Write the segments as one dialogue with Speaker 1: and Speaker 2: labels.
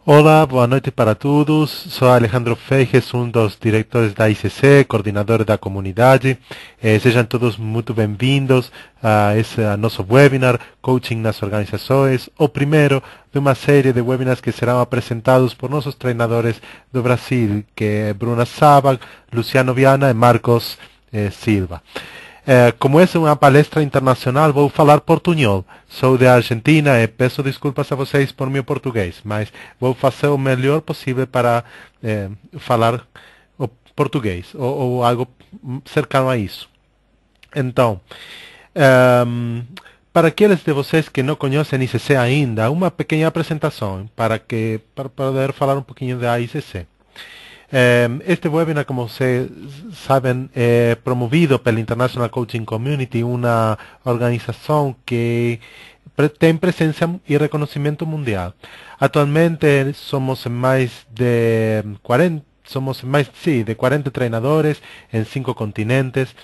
Speaker 1: Olá, boa noite para todos. Sou Alejandro Feijes, um dos diretores da ICC, coordenador da comunidade. Sejam todos muito bem-vindos a esse nosso webinar, Coaching nas Organizações, o primeiro de uma série de webinars que serão apresentados por nossos treinadores do Brasil, que é Bruna Sabag, Luciano Viana e Marcos Silva. Como essa é uma palestra internacional, vou falar portunhol. Sou da Argentina e peço desculpas a vocês por meu português, mas vou fazer o melhor possível para falar o português, ou algo cercano a isso. Então, para aqueles de vocês que não conhecem a ICC ainda, uma pequena apresentação para poder falar um pouquinho da ICC. Este webinar, como vocês sabem, é promovido pela International Coaching Community, uma organização que tem presença e reconhecimento mundial. Atualmente somos mais de 40 treinadores em 5 continentes.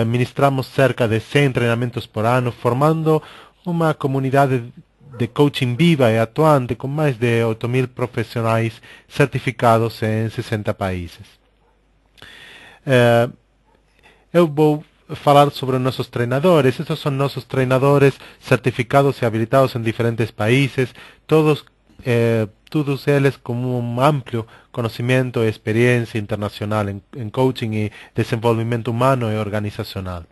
Speaker 1: Ministramos cerca de 100 treinamentos por ano, formando uma comunidade de coaching viva e atuante com mais de 8.000 profissionais certificados em 60 países. Eu vou falar sobre nossos treinadores. Estes são nossos treinadores certificados e habilitados em diferentes países, todos eles com um amplo conhecimento e experiência internacional em coaching e desenvolvimento humano e organizacional.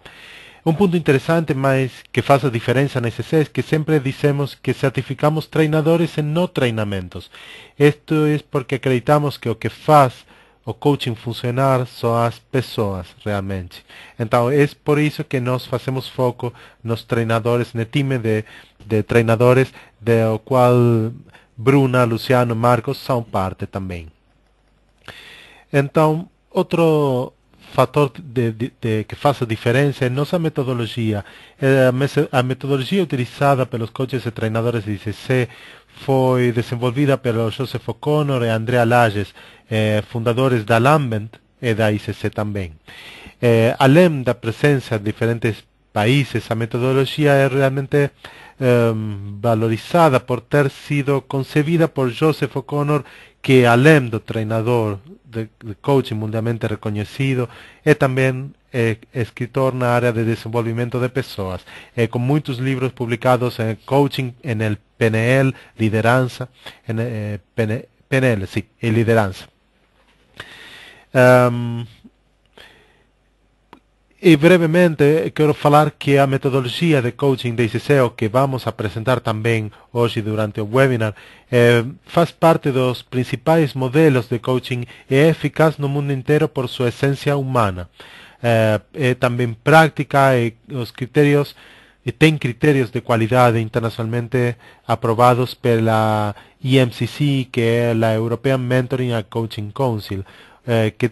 Speaker 1: Um ponto interessante, mas que faz a diferença na ICC, é que sempre dizemos que certificamos treinadores e não treinamentos. Isto é porque acreditamos que o que faz o coaching funcionar são as pessoas, realmente. Então, é por isso que nós fazemos foco nos treinadores, no time de treinadores, do qual Bruna, Luciano, Marcos são parte também. Então, outro fator que faz a diferença é nossa metodologia. A metodologia utilizada pelos coaches e treinadores de ICC foi desenvolvida pelo Joseph O'Connor e Andrea Lages, fundadores da Lambent e da ICC também. Além da presença de diferentes países, a metodologia é realmente valorizada por ter sido concebida por Joseph O'Connor, que além do treinador de coaching mundialmente reconhecido, é também escritor na área de desenvolvimento de pessoas, com muitos livros publicados em coaching, en el PNL, liderança, PNL, sim, e liderança. E brevemente quero falar que a metodologia de coaching de ICC, o que vamos apresentar também hoje durante o webinar, faz parte dos principais modelos de coaching e é eficaz no mundo inteiro por sua essência humana. É também prática e os critérios e tem critérios de qualidade internacionalmente aprovados pela EMCC, que é a European Mentoring and Coaching Council, que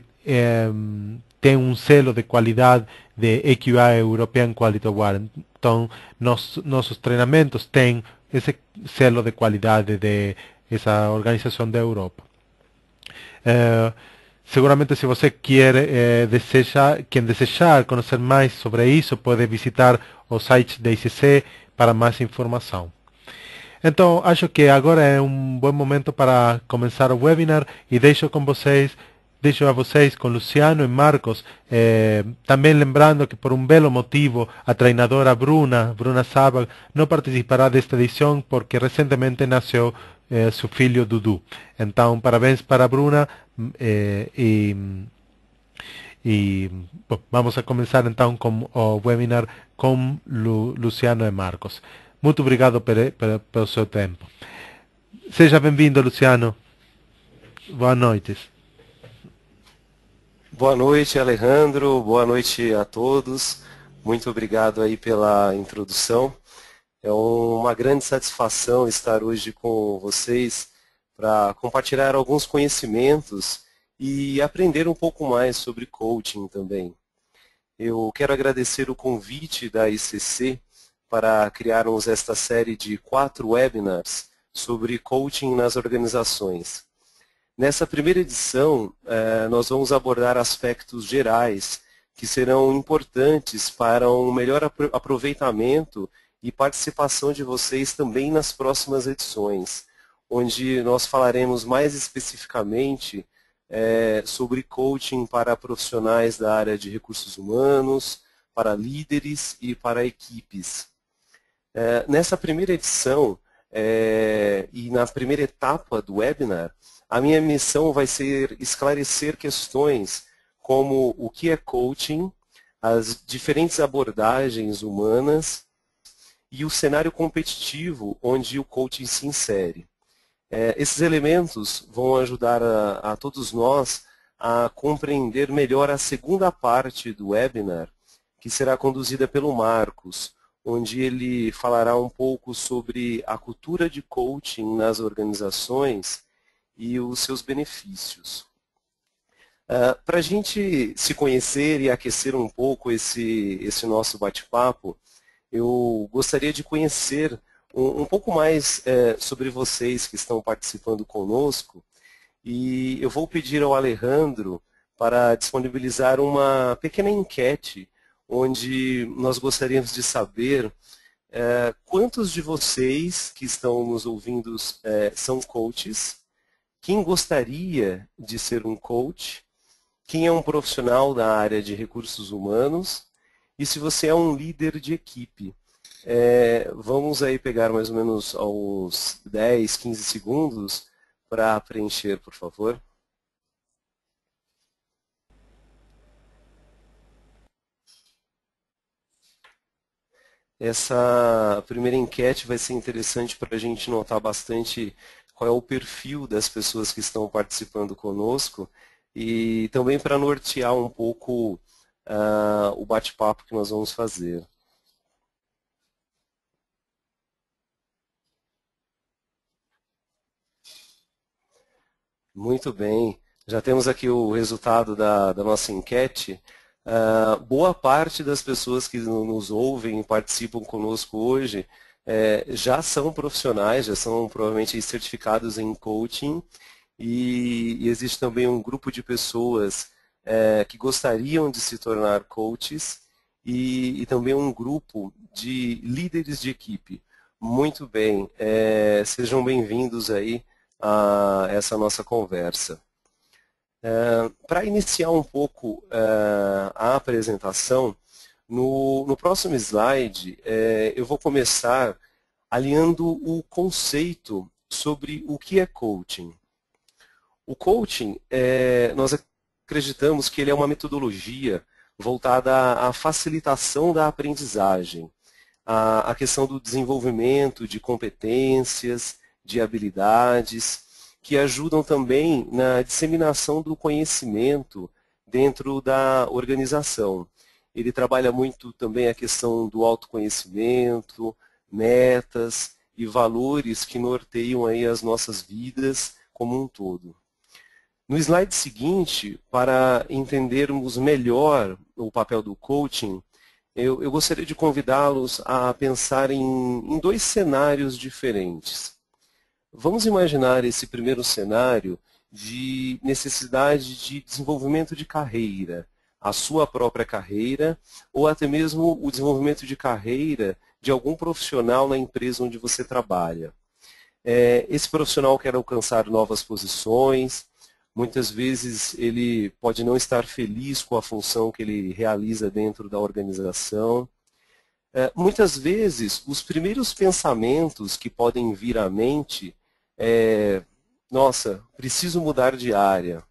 Speaker 1: tem um selo de qualidade de EQA, European Quality Award. Então, nossos treinamentos têm esse selo de qualidade de essa organização da Europa. Seguramente, se você quem desejar conhecer mais sobre isso, pode visitar o site da ICC para mais informação. Então, acho que agora é um bom momento para começar o webinar e deixo a vocês com Luciano e Marcos, também lembrando que por um belo motivo a treinadora Bruna Sabag, não participará desta edição porque recentemente nasceu seu filho Dudu. Então, parabéns para a Bruna bom, vamos a começar então com o webinar com Luciano e Marcos. Muito obrigado pelo seu tempo. Seja bem-vindo, Luciano. Boa noite.
Speaker 2: Boa noite, Alejandro. Boa noite a todos. Muito obrigado aí pela introdução. É uma grande satisfação estar hoje com vocês para compartilhar alguns conhecimentos e aprender um pouco mais sobre coaching também. Eu quero agradecer o convite da ICC para criarmos esta série de 4 webinars sobre coaching nas organizações. Nessa primeira edição, nós vamos abordar aspectos gerais que serão importantes para um melhor aproveitamento e participação de vocês também nas próximas edições, onde nós falaremos mais especificamente sobre coaching para profissionais da área de recursos humanos, para líderes e para equipes. Nessa primeira edição e na primeira etapa do webinar, a minha missão vai ser esclarecer questões como o que é coaching, as diferentes abordagens humanas e o cenário competitivo onde o coaching se insere. Esses elementos vão ajudar a todos nós a compreender melhor a segunda parte do webinar, que será conduzida pelo Marcos, onde ele falará um pouco sobre a cultura de coaching nas organizações e os seus benefícios. Para a gente se conhecer e aquecer um pouco esse nosso bate-papo, eu gostaria de conhecer um pouco mais sobre vocês que estão participando conosco, e eu vou pedir ao Alejandro para disponibilizar uma pequena enquete, onde nós gostaríamos de saber quantos de vocês que estão nos ouvindo são coaches, quem gostaria de ser um coach, quem é um profissional da área de recursos humanos e se você é um líder de equipe. Vamos aí pegar mais ou menos uns 10, 15 segundos para preencher, por favor. Essa primeira enquete vai ser interessante para a gente notar bastante qual é o perfil das pessoas que estão participando conosco e também para nortear um pouco o bate-papo que nós vamos fazer. Muito bem, já temos aqui o resultado da nossa enquete. Boa parte das pessoas que nos ouvem e participam conosco hoje já são profissionais, já são provavelmente certificados em coaching e existe também um grupo de pessoas que gostariam de se tornar coaches e também um grupo de líderes de equipe. Muito bem, sejam bem-vindos aí a essa nossa conversa. Para iniciar um pouco a apresentação, no próximo slide eu vou começar alinhando o conceito sobre o que é coaching. O coaching, nós acreditamos que ele é uma metodologia voltada à facilitação da aprendizagem, à questão do desenvolvimento de competências, de habilidades, que ajudam também na disseminação do conhecimento dentro da organização. Ele trabalha muito também a questão do autoconhecimento, metas e valores que norteiam aí as nossas vidas como um todo. No slide seguinte, para entendermos melhor o papel do coaching, eu gostaria de convidá-los a pensar em dois cenários diferentes. Vamos imaginar esse primeiro cenário de necessidade de desenvolvimento de carreira, a sua própria carreira, ou até mesmo o desenvolvimento de carreira de algum profissional na empresa onde você trabalha. Esse profissional quer alcançar novas posições, muitas vezes ele pode não estar feliz com a função que ele realiza dentro da organização. Muitas vezes, os primeiros pensamentos que podem vir à mente nossa, preciso mudar de área,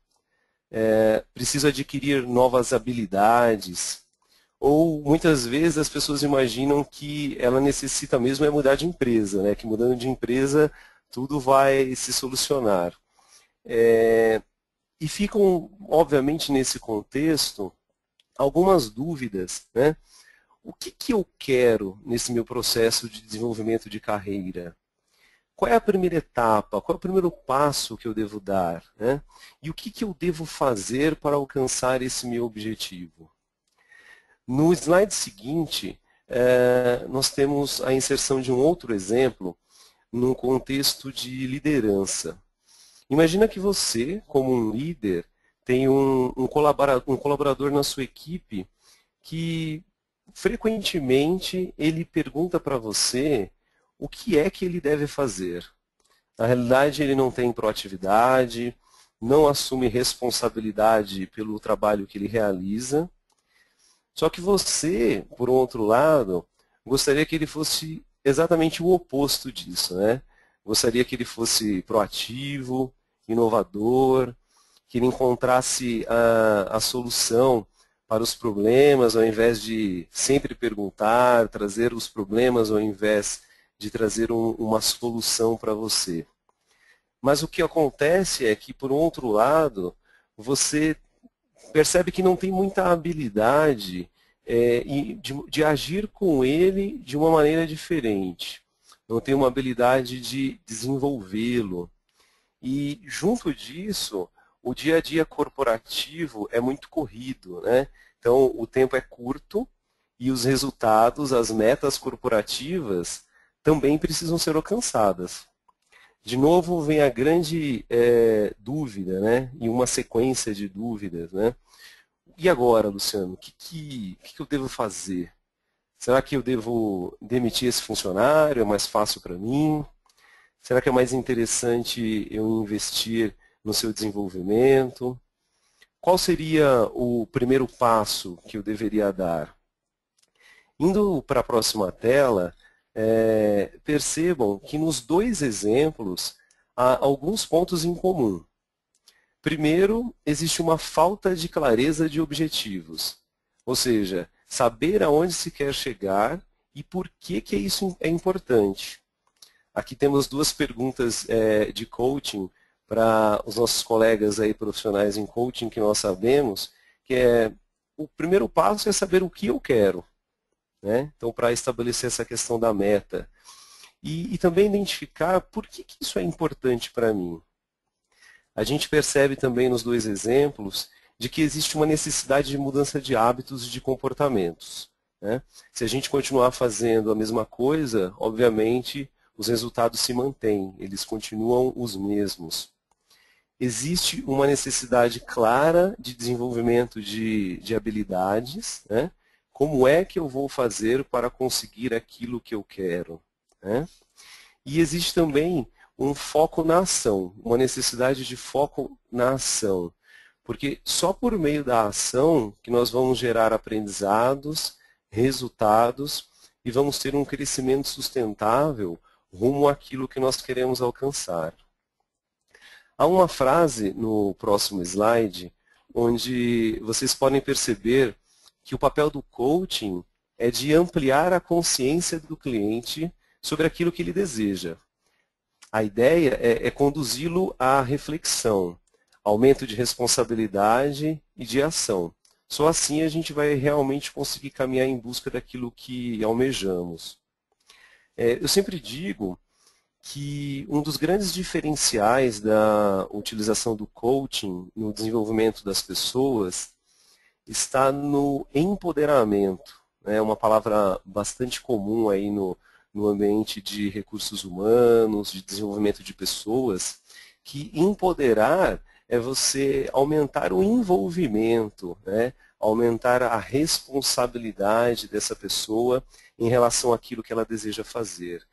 Speaker 2: preciso adquirir novas habilidades, ou muitas vezes as pessoas imaginam que ela necessita mesmo mudar de empresa, né? Que mudando de empresa tudo vai se solucionar. E ficam, obviamente, nesse contexto, algumas dúvidas, né? O que eu quero nesse meu processo de desenvolvimento de carreira? Qual é a primeira etapa? Qual é o primeiro passo que eu devo dar? Né? E o que eu devo fazer para alcançar esse meu objetivo? No slide seguinte, nós temos a inserção de um outro exemplo num contexto de liderança. Imagina que você, como um líder, tem um colaborador na sua equipe que frequentemente ele pergunta para você o que é que ele deve fazer. Na realidade, ele não tem proatividade, não assume responsabilidade pelo trabalho que ele realiza. Só que você, por um outro lado, gostaria que ele fosse exatamente o oposto disso, né? Gostaria que ele fosse proativo, inovador, que ele encontrasse a solução para os problemas, ao invés de sempre perguntar, trazer os problemas, ao invés de trazer uma solução para você. Mas o que acontece é que, por outro lado, você percebe que não tem muita habilidade de agir com ele de uma maneira diferente. Não tem uma habilidade de desenvolvê-lo. E, junto disso, o dia a dia corporativo é muito corrido, né? Então, o tempo é curto e os resultados, as metas corporativas, também precisam ser alcançadas. De novo, vem a grande dúvida, né? E uma sequência de dúvidas, né? E agora, Luciano, o que eu devo fazer? Será que eu devo demitir esse funcionário? É mais fácil para mim? Será que é mais interessante eu investir no seu desenvolvimento? Qual seria o primeiro passo que eu deveria dar? Indo para a próxima tela, percebam que nos dois exemplos há alguns pontos em comum. Primeiro, existe uma falta de clareza de objetivos, ou seja, saber aonde se quer chegar e por que isso é importante. Aqui temos duas perguntas de coaching para os nossos colegas aí profissionais em coaching que nós sabemos, que o primeiro passo é saber o que eu quero, né? Então, para estabelecer essa questão da meta. E também identificar por que isso é importante para mim. A gente percebe também nos dois exemplos de que existe uma necessidade de mudança de hábitos e de comportamentos, né? Se a gente continuar fazendo a mesma coisa, obviamente os resultados se mantêm, eles continuam os mesmos. Existe uma necessidade clara de desenvolvimento de habilidades, né? Como é que eu vou fazer para conseguir aquilo que eu quero, né? E existe também um foco na ação, uma necessidade de foco na ação. Porque só por meio da ação que nós vamos gerar aprendizados, resultados e vamos ter um crescimento sustentável rumo àquilo que nós queremos alcançar. Há uma frase no próximo slide onde vocês podem perceber que o papel do coaching é de ampliar a consciência do cliente sobre aquilo que ele deseja. A ideia é conduzi-lo à reflexão, aumento de responsabilidade e de ação. Só assim a gente vai realmente conseguir caminhar em busca daquilo que almejamos. Eu sempre digo que um dos grandes diferenciais da utilização do coaching no desenvolvimento das pessoas está no empoderamento. É uma palavra bastante comum aí no ambiente de recursos humanos, de desenvolvimento de pessoas, que empoderar é você aumentar o envolvimento, né? Aumentar a responsabilidade dessa pessoa em relação àquilo que ela deseja fazer.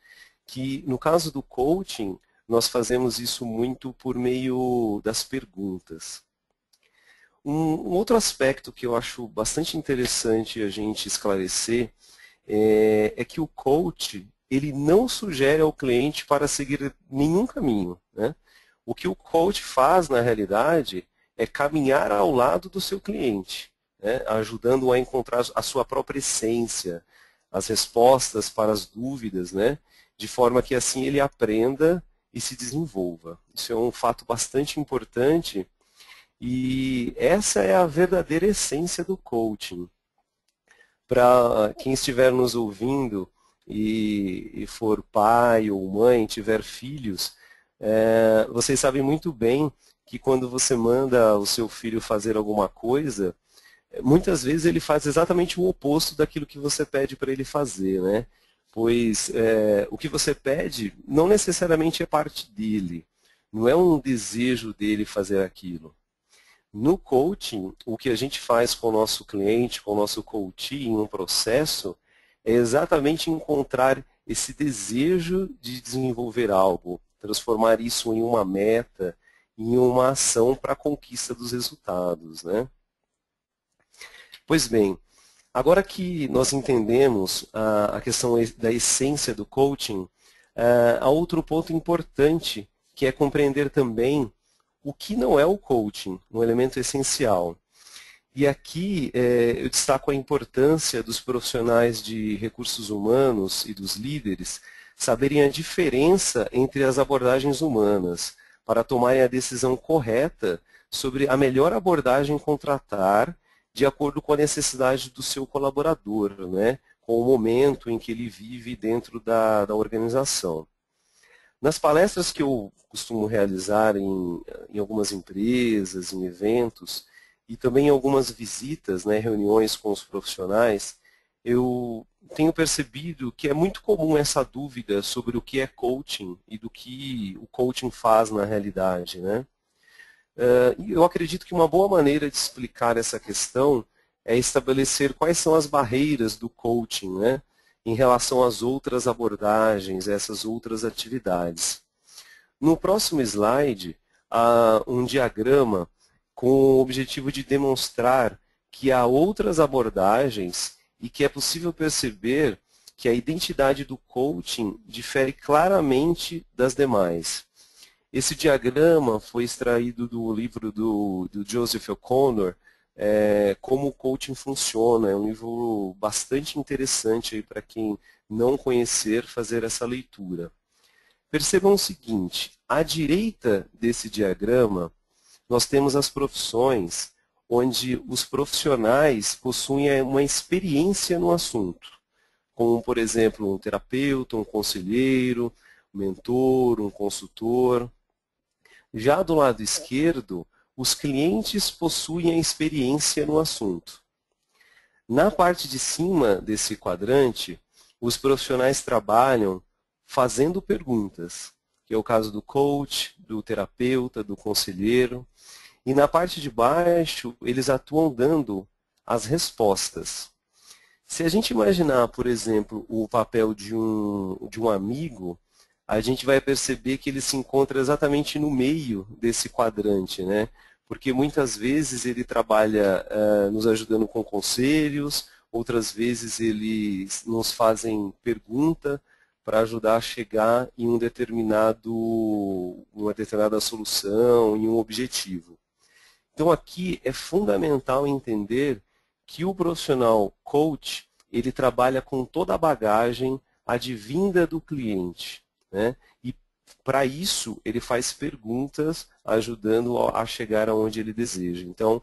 Speaker 2: Que no caso do coaching, nós fazemos isso muito por meio das perguntas. Um outro aspecto que eu acho bastante interessante a gente esclarecer é que o coach ele não sugere ao cliente para seguir nenhum caminho, né? O que o coach faz, na realidade, é caminhar ao lado do seu cliente, né? Ajudando-o a encontrar a sua própria essência, as respostas para as dúvidas, né? De forma que assim ele aprenda e se desenvolva. Isso é um fato bastante importante e essa é a verdadeira essência do coaching. Para quem estiver nos ouvindo e for pai ou mãe, tiver filhos, vocês sabem muito bem que quando você manda o seu filho fazer alguma coisa, muitas vezes ele faz exatamente o oposto daquilo que você pede para ele fazer, né? Pois o que você pede não necessariamente é parte dele, não é um desejo dele fazer aquilo. No coaching, o que a gente faz com o nosso cliente, com o nosso coachee em um processo, é exatamente encontrar esse desejo de desenvolver algo, transformar isso em uma meta, em uma ação para a conquista dos resultados, né? Pois bem, agora que nós entendemos a questão da essência do coaching, há outro ponto importante, que é compreender também o que não é o coaching, um elemento essencial. E aqui eu destaco a importância dos profissionais de recursos humanos e dos líderes saberem a diferença entre as abordagens humanas, para tomarem a decisão correta sobre a melhor abordagem contratar de acordo com a necessidade do seu colaborador, né? Com o momento em que ele vive dentro da organização. Nas palestras que eu costumo realizar em algumas empresas, em eventos, e também em algumas visitas, né, reuniões com os profissionais, eu tenho percebido que é muito comum essa dúvida sobre o que é coaching e do que o coaching faz na realidade, né? Eu acredito que uma boa maneira de explicar essa questão é estabelecer quais são as barreiras do coaching, né, em relação às outras abordagens, essas outras atividades. No próximo slide, há um diagrama com o objetivo de demonstrar que há outras abordagens e que é possível perceber que a identidade do coaching difere claramente das demais. Esse diagrama foi extraído do livro do Joseph O'Connor, Como o Coaching Funciona. É um livro bastante interessante para quem não conhecer fazer essa leitura. Percebam o seguinte, à direita desse diagrama, nós temos as profissões onde os profissionais possuem uma experiência no assunto, como, por exemplo, um terapeuta, um conselheiro, um mentor, um consultor. Já do lado esquerdo, os clientes possuem a experiência no assunto. Na parte de cima desse quadrante, os profissionais trabalham fazendo perguntas, que é o caso do coach, do terapeuta, do conselheiro. E na parte de baixo, eles atuam dando as respostas. Se a gente imaginar, por exemplo, o papel de um amigo, a gente vai perceber que ele se encontra exatamente no meio desse quadrante, né? Porque muitas vezes ele trabalha nos ajudando com conselhos, outras vezes eles nos fazem pergunta para ajudar a chegar em uma determinada solução, em um objetivo. Então aqui é fundamental entender que o profissional coach, ele trabalha com toda a bagagem advinda do cliente, né? E para isso ele faz perguntas ajudando a chegar aonde ele deseja. Então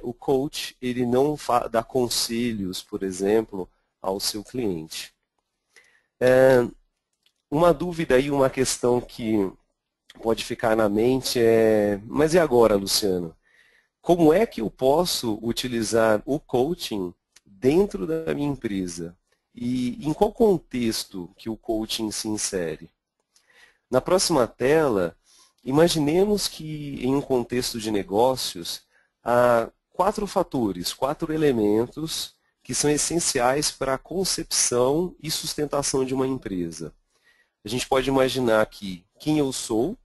Speaker 2: o coach, ele não dá conselhos, por exemplo, ao seu cliente. Uma dúvida aí, uma questão que pode ficar na mente mas e agora, Luciano? Como é que eu posso utilizar o coaching dentro da minha empresa? E em qual contexto que o coaching se insere? Na próxima tela, imaginemos que em um contexto de negócios, há 4 fatores, 4 elementos que são essenciais para a concepção e sustentação de uma empresa. A gente pode imaginar aqui quem eu sou,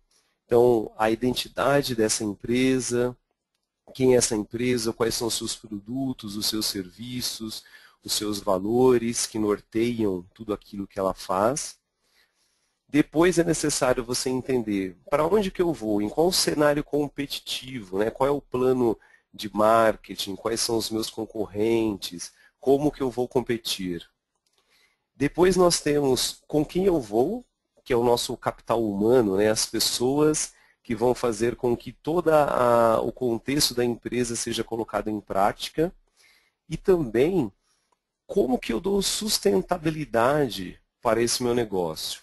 Speaker 2: então a identidade dessa empresa, quem é essa empresa, quais são os seus produtos, os seus serviços, os seus valores que norteiam tudo aquilo que ela faz. Depois é necessário você entender para onde que eu vou, em qual cenário competitivo, né? Qual é o plano de marketing, quais são os meus concorrentes, como que eu vou competir. Depois nós temos com quem eu vou, que é o nosso capital humano, né? As pessoas que vão fazer com que todo o contexto da empresa seja colocado em prática. E também, como que eu dou sustentabilidade para esse meu negócio.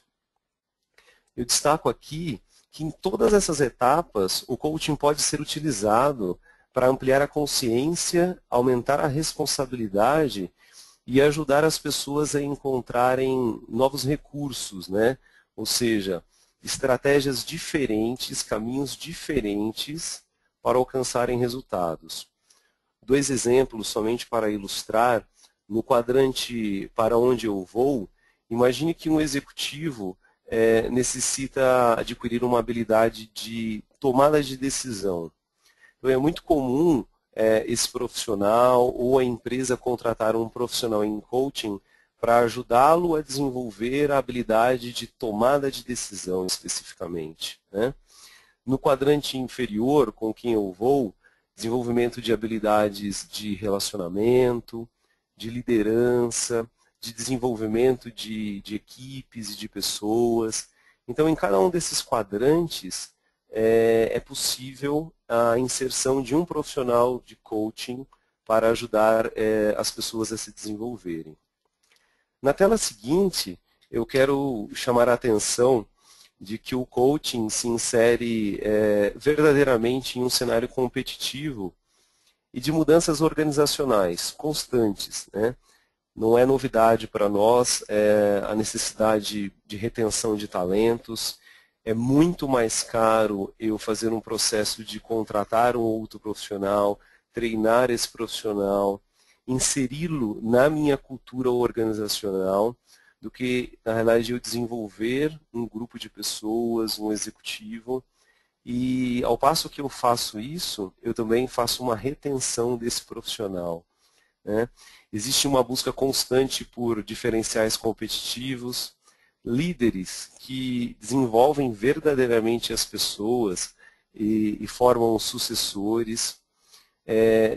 Speaker 2: Eu destaco aqui que em todas essas etapas, o coaching pode ser utilizado para ampliar a consciência, aumentar a responsabilidade e ajudar as pessoas a encontrarem novos recursos, né? Ou seja, estratégias diferentes, caminhos diferentes para alcançarem resultados. 2 exemplos somente para ilustrar. No quadrante para onde eu vou, imagine que um executivo necessita adquirir uma habilidade de tomada de decisão. Então, é muito comum esse profissional ou a empresa contratar um profissional em coaching para ajudá-lo a desenvolver a habilidade de tomada de decisão especificamente, né? No quadrante inferior, com quem eu vou, desenvolvimento de habilidades de relacionamento, de liderança, de desenvolvimento de equipes e de pessoas. Então, em cada um desses quadrantes, é possível a inserção de um profissional de coaching para ajudar as pessoas a se desenvolverem. Na tela seguinte, eu quero chamar a atenção de que o coaching se insere verdadeiramente em um cenário competitivo e de mudanças organizacionais constantes, né? Não é novidade para nós a necessidade de retenção de talentos. É muito mais caro eu fazer um processo de contratar um outro profissional, treinar esse profissional, inseri-lo na minha cultura organizacional, do que, na realidade, eu desenvolver um grupo de pessoas, um executivo. E, ao passo que eu faço isso, eu também faço uma retenção desse profissional, né? Existe uma busca constante por diferenciais competitivos, líderes que desenvolvem verdadeiramente as pessoas e formam sucessores,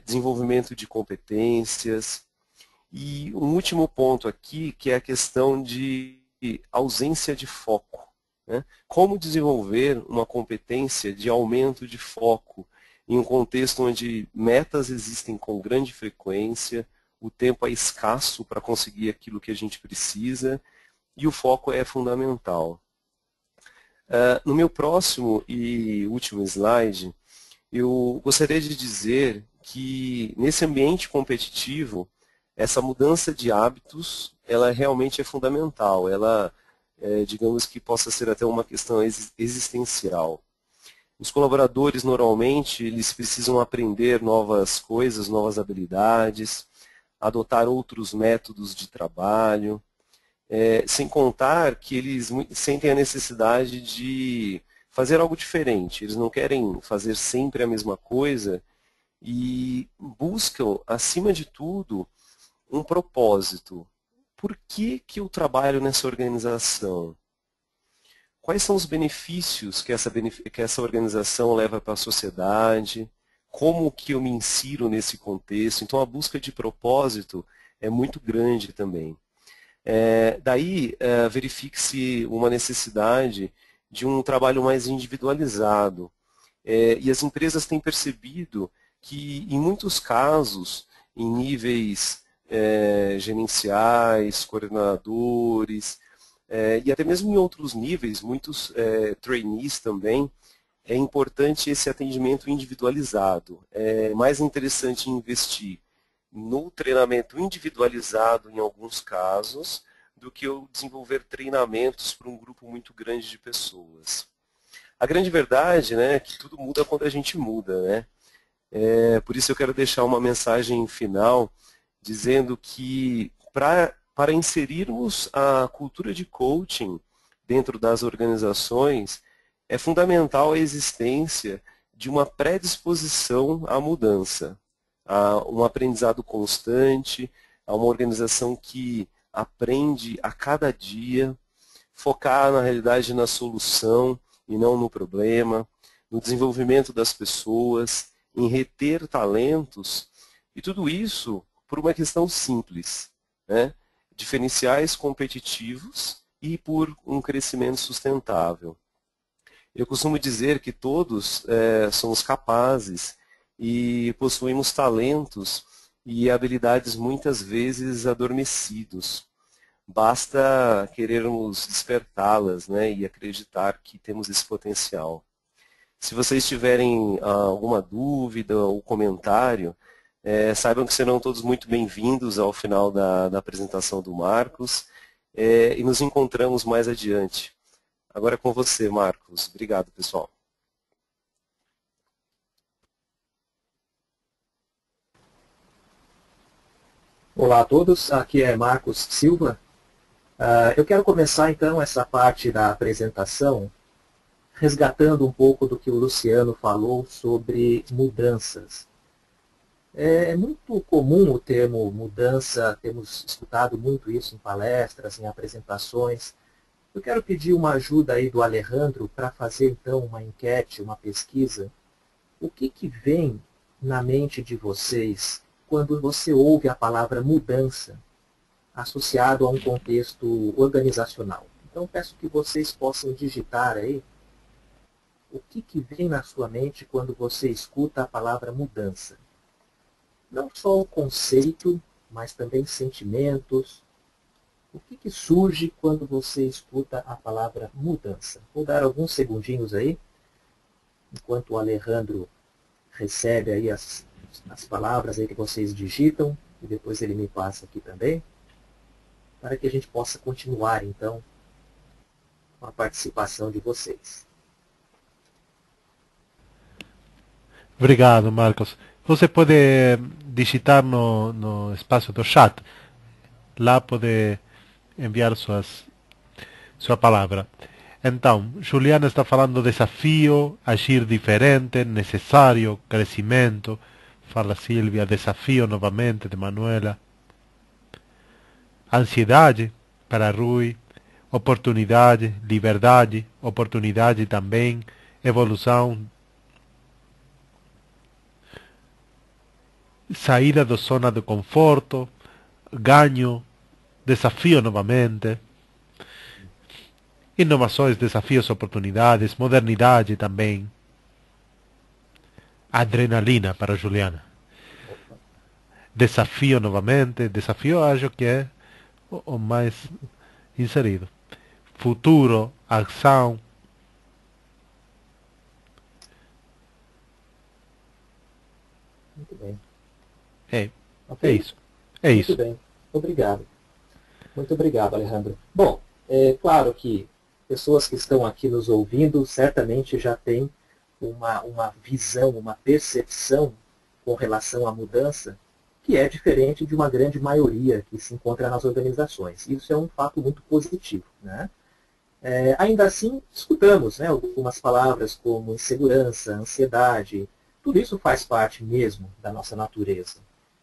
Speaker 2: desenvolvimento de competências. E um último ponto aqui, que é a questão de ausência de foco, né? Como desenvolver uma competência de aumento de foco em um contexto onde metas existem com grande frequência, o tempo é escasso para conseguir aquilo que a gente precisa e o foco é fundamental. No meu próximo e último slide, eu gostaria de dizer que nesse ambiente competitivo, essa mudança de hábitos, ela realmente é fundamental. Ela, digamos que possa ser até uma questão existencial. Os colaboradores, normalmente, eles precisam aprender novas coisas, novas habilidades, adotar outros métodos de trabalho, sem contar que eles sentem a necessidade de fazer algo diferente. Eles não querem fazer sempre a mesma coisa e buscam, acima de tudo, um propósito. Por que eu trabalho nessa organização? Quais são os benefícios que essa organização leva para a sociedade? Como que eu me insiro nesse contexto? Então, a busca de propósito é muito grande também. Daí, verifique-se uma necessidade de um trabalho mais individualizado. E as empresas têm percebido que, em muitos casos, em níveis gerenciais, coordenadores, e até mesmo em outros níveis, muitos trainees também, é importante esse atendimento individualizado. É mais interessante investir no treinamento individualizado em alguns casos, do que eu desenvolver treinamentos para um grupo muito grande de pessoas. A grande verdade, né, é que tudo muda quando a gente muda, né? Por isso eu quero deixar uma mensagem final dizendo que para inserirmos a cultura de coaching dentro das organizações, é fundamental a existência de uma predisposição à mudança, a um aprendizado constante, a uma organização que aprende a cada dia, focar na realidade na solução e não no problema, no desenvolvimento das pessoas, em reter talentos, e tudo isso por uma questão simples, né? Diferenciais competitivos e por um crescimento sustentável. Eu costumo dizer que todos somos capazes e possuímos talentos e habilidades muitas vezes adormecidos. Basta querermos despertá-las, né, e acreditar que temos esse potencial. Se vocês tiverem alguma dúvida ou comentário, saibam que serão todos muito bem-vindos ao final da apresentação do Marcos, e nos encontramos mais adiante. Agora é com você, Marcos. Obrigado, pessoal.
Speaker 3: Olá a todos, aqui é Marcos Silva. Eu quero começar então essa parte da apresentação resgatando um pouco do que o Luciano falou sobre mudanças. É muito comum o termo mudança, temos escutado muito isso em palestras, em apresentações. Eu quero pedir uma ajuda aí do Alejandro para fazer então uma enquete, uma pesquisa. O que vem na mente de vocês quando você ouve a palavra mudança associado a um contexto organizacional? Então peço que vocês possam digitar aí o que vem na sua mente quando você escuta a palavra mudança. Não só o conceito, mas também sentimentos. O que surge quando você escuta a palavra mudança? Vou dar alguns segundinhos aí, enquanto o Alejandro recebe aí as palavras aí que vocês digitam, e depois ele me passa aqui também, para que a gente possa continuar então com a participação de vocês.
Speaker 1: Obrigado, Marcos. Você pode digitar no espaço do chat. Lá pode enviar sua palavra. Então, Juliana está falando desafio, agir diferente, necessário, crescimento. Fala Silvia, desafio novamente, de Manuela. Ansiedade, para Rui. Oportunidade, liberdade, oportunidade também. Evolução, saída da zona de conforto, ganho, desafio novamente, inovações, desafios, oportunidades, modernidade também, adrenalina para Juliana, desafio novamente, desafio acho que é o mais inserido, futuro, ação,
Speaker 3: Muito bem.
Speaker 1: é
Speaker 3: Ok?
Speaker 1: isso, é
Speaker 3: Muito
Speaker 1: isso.
Speaker 3: bem. Obrigado. Muito obrigado, Alejandro. Bom, é claro que pessoas que estão aqui nos ouvindo certamente já têm uma visão, uma percepção com relação à mudança que é diferente de uma grande maioria que se encontra nas organizações. Isso é um fato muito positivo, né? Ainda assim, escutamos, né, algumas palavras como insegurança, ansiedade, tudo isso faz parte mesmo da nossa natureza.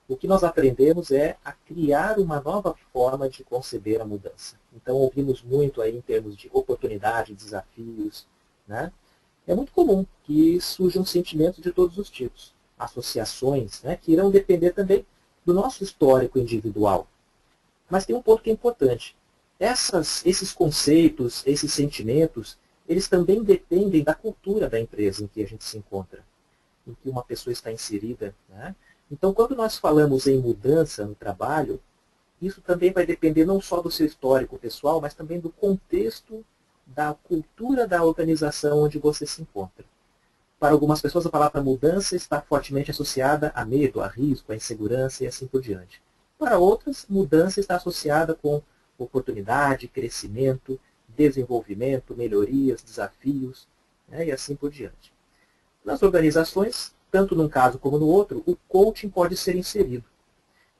Speaker 3: O que nós aprendemos é a criar uma nova forma de conceber a mudança. Então, ouvimos muito aí em termos de oportunidade, desafios, né? É muito comum que surjam sentimentos de todos os tipos, associações, né, que irão depender também do nosso histórico individual. Mas tem um ponto que é importante. Esses conceitos, esses sentimentos, eles também dependem da cultura da empresa em que a gente se encontra, em que uma pessoa está inserida, né? Então, quando nós falamos em mudança no trabalho, isso também vai depender não só do seu histórico pessoal, mas também do contexto da cultura da organização onde você se encontra. Para algumas pessoas, a palavra mudança está fortemente associada a medo, a risco, a insegurança e assim por diante. Para outras, mudança está associada com oportunidade, crescimento, desenvolvimento, melhorias, desafios, né, e assim por diante. Nas organizações, tanto num caso como no outro, o coaching pode ser inserido.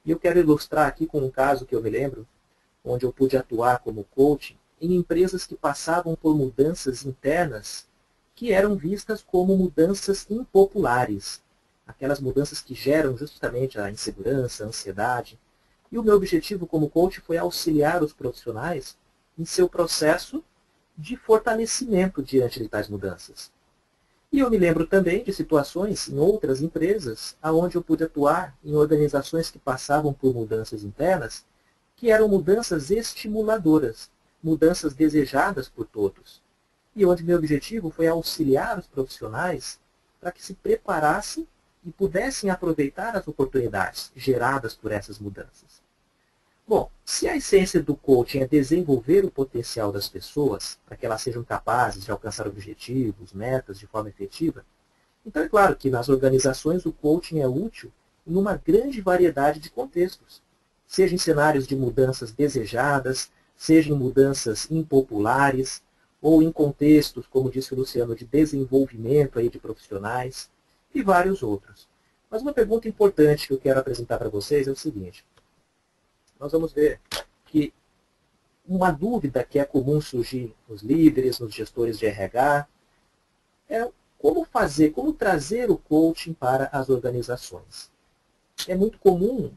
Speaker 3: E eu quero ilustrar aqui com um caso que eu me lembro, onde eu pude atuar como coaching em empresas que passavam por mudanças internas que eram vistas como mudanças impopulares. Aquelas mudanças que geram justamente a insegurança, a ansiedade. E o meu objetivo como coach foi auxiliar os profissionais em seu processo de fortalecimento diante de tais mudanças. E eu me lembro também de situações em outras empresas, onde eu pude atuar em organizações que passavam por mudanças internas, que eram mudanças estimuladoras, mudanças desejadas por todos. E onde meu objetivo foi auxiliar os profissionais para que se preparassem e pudessem aproveitar as oportunidades geradas por essas mudanças. Bom, se a essência do coaching é desenvolver o potencial das pessoas para que elas sejam capazes de alcançar objetivos, metas de forma efetiva, então é claro que nas organizações o coaching é útil em uma grande variedade de contextos, seja em cenários de mudanças desejadas, seja em mudanças impopulares, ou em contextos, como disse o Luciano, de desenvolvimento aí de profissionais, e vários outros. Mas uma pergunta importante que eu quero apresentar para vocês é o seguinte. Nós vamos ver que uma dúvida que é comum surgir nos líderes, nos gestores de RH, é como fazer, como trazer o coaching para as organizações. É muito comum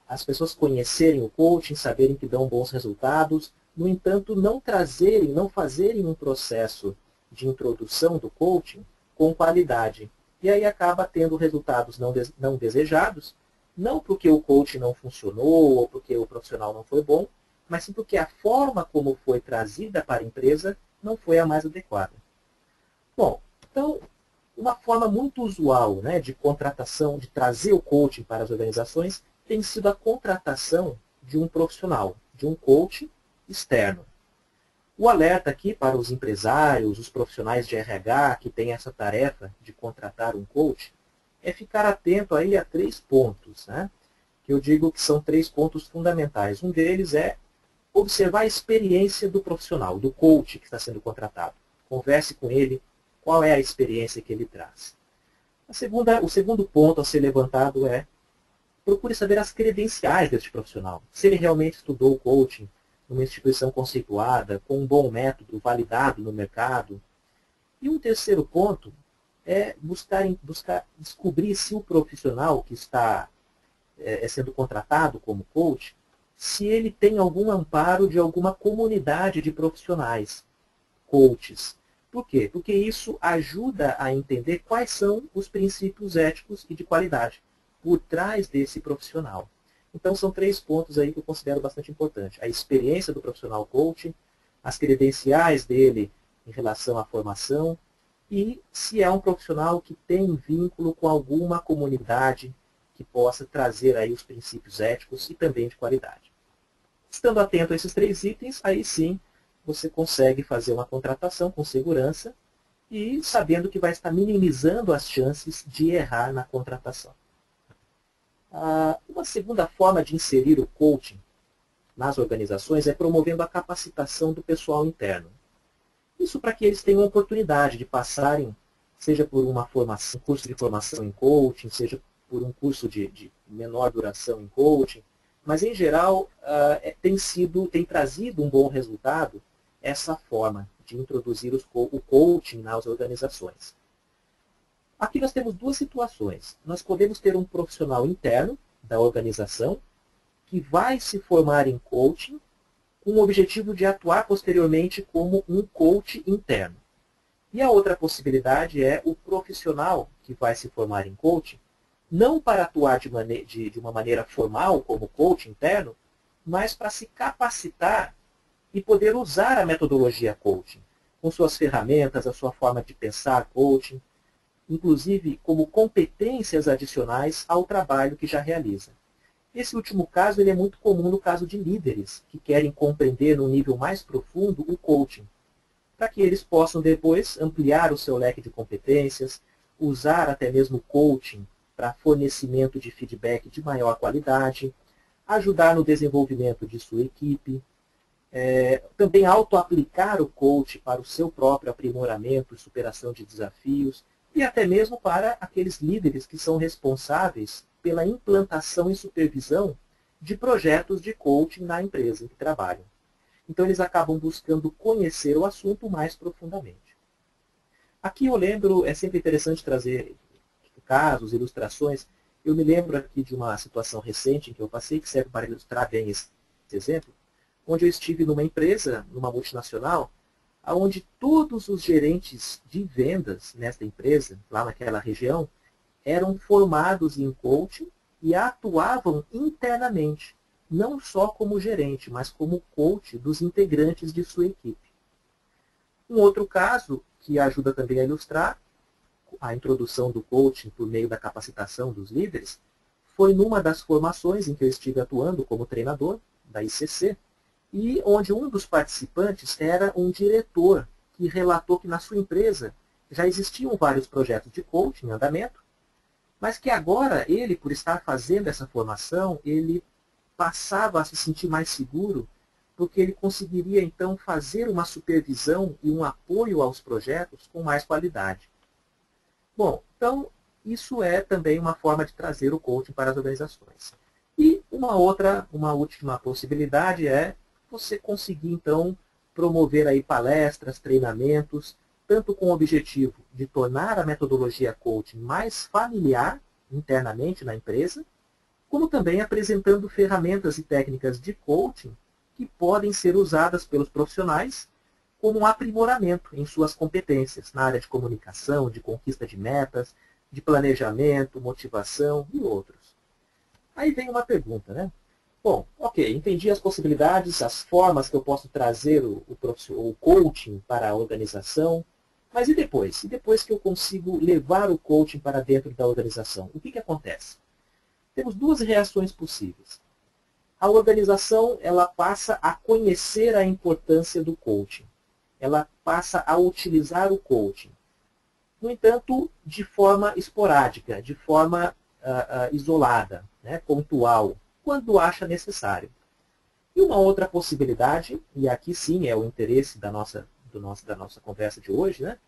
Speaker 3: as pessoas conhecerem o coaching, saberem que dão bons resultados, no entanto, não trazerem, não fazerem um processo de introdução do coaching com qualidade. E aí acaba tendo resultados não desejados, não porque o coaching não funcionou ou porque o profissional não foi bom, mas sim porque a forma como foi trazida para a empresa não foi a mais adequada. Bom, então, uma forma muito usual, né, de contratação, de trazer o coaching para as organizações, tem sido a contratação de um profissional, de um coach externo. O alerta aqui para os empresários, os profissionais de RH que têm essa tarefa de contratar um coach, é ficar atento aí a 3 pontos, né, que eu digo que são 3 pontos fundamentais. Um deles é observar a experiência do profissional, do coach que está sendo contratado. Converse com ele, qual é a experiência que ele traz. O segundo ponto a ser levantado é procure saber as credenciais deste profissional. Se ele realmente estudou o coaching numa instituição conceituada, com um bom método, validado no mercado. E um terceiro ponto é buscar descobrir se o profissional que está sendo contratado como coach, se ele tem algum amparo de alguma comunidade de profissionais, coaches. Por quê? Porque isso ajuda a entender quais são os princípios éticos e de qualidade por trás desse profissional. Então, são 3 pontos aí que eu considero bastante importantes. A experiência do profissional coaching, as credenciais dele em relação à formação e se é um profissional que tem vínculo com alguma comunidade que possa trazer aí os princípios éticos e também de qualidade. Estando atento a esses 3 itens, aí sim você consegue fazer uma contratação com segurança e sabendo que vai estar minimizando as chances de errar na contratação. Uma segunda forma de inserir o coaching nas organizações é promovendo a capacitação do pessoal interno. Isso para que eles tenham a oportunidade de passarem, seja por um curso de formação em coaching, seja por um curso de menor duração em coaching, mas em geral tem trazido um bom resultado essa forma de introduzir o coaching nas organizações. Aqui nós temos 2 situações. Nós podemos ter um profissional interno da organização que vai se formar em coaching com o objetivo de atuar posteriormente como um coach interno. E a outra possibilidade é o profissional que vai se formar em coaching, não para atuar de uma maneira formal como coach interno, mas para se capacitar e poder usar a metodologia coaching, com suas ferramentas, a sua forma de pensar coaching, inclusive como competências adicionais ao trabalho que já realiza. Esse último caso ele é muito comum no caso de líderes que querem compreender num nível mais profundo o coaching, para que eles possam depois ampliar o seu leque de competências, usar até mesmo coaching para fornecimento de feedback de maior qualidade, ajudar no desenvolvimento de sua equipe, também auto-aplicar o coach para o seu próprio aprimoramento e superação de desafios, e até mesmo para aqueles líderes que são responsáveis pela implantação e supervisão de projetos de coaching na empresa em que trabalham. Então eles acabam buscando conhecer o assunto mais profundamente. Aqui eu lembro, é sempre interessante trazer casos, ilustrações. Eu me lembro aqui de uma situação recente em que eu passei, que serve para ilustrar bem esse exemplo, onde eu estive numa empresa, numa multinacional, onde todos os gerentes de vendas nesta empresa, lá naquela região, eram formados em coaching e atuavam internamente, não só como gerente, mas como coach dos integrantes de sua equipe. Um outro caso, que ajuda também a ilustrar a introdução do coaching por meio da capacitação dos líderes, foi numa das formações em que eu estive atuando como treinador da ICC, e onde um dos participantes era um diretor que relatou que na sua empresa já existiam vários projetos de coaching em andamento, mas que agora ele, por estar fazendo essa formação, ele passava a se sentir mais seguro, porque ele conseguiria então fazer uma supervisão e um apoio aos projetos com mais qualidade. Bom, então isso é também uma forma de trazer o coaching para as organizações. E uma última possibilidade é você conseguir, então, promover aí palestras, treinamentos, tanto com o objetivo de tornar a metodologia coaching mais familiar internamente na empresa, como também apresentando ferramentas e técnicas de coaching que podem ser usadas pelos profissionais como um aprimoramento em suas competências na área de comunicação, de conquista de metas, de planejamento, motivação e outros. Aí vem uma pergunta, né? Bom, ok, entendi as possibilidades, as formas que eu posso trazer o coaching para a organização, mas e depois? E depois que eu consigo levar o coaching para dentro da organização, o que acontece? Temos duas reações possíveis. A organização ela passa a conhecer a importância do coaching. Ela passa a utilizar o coaching. No entanto, de forma esporádica, de forma isolada, né, pontual, quando acha necessário. E uma outra possibilidade, e aqui sim é o interesse da nossa conversa de hoje, né,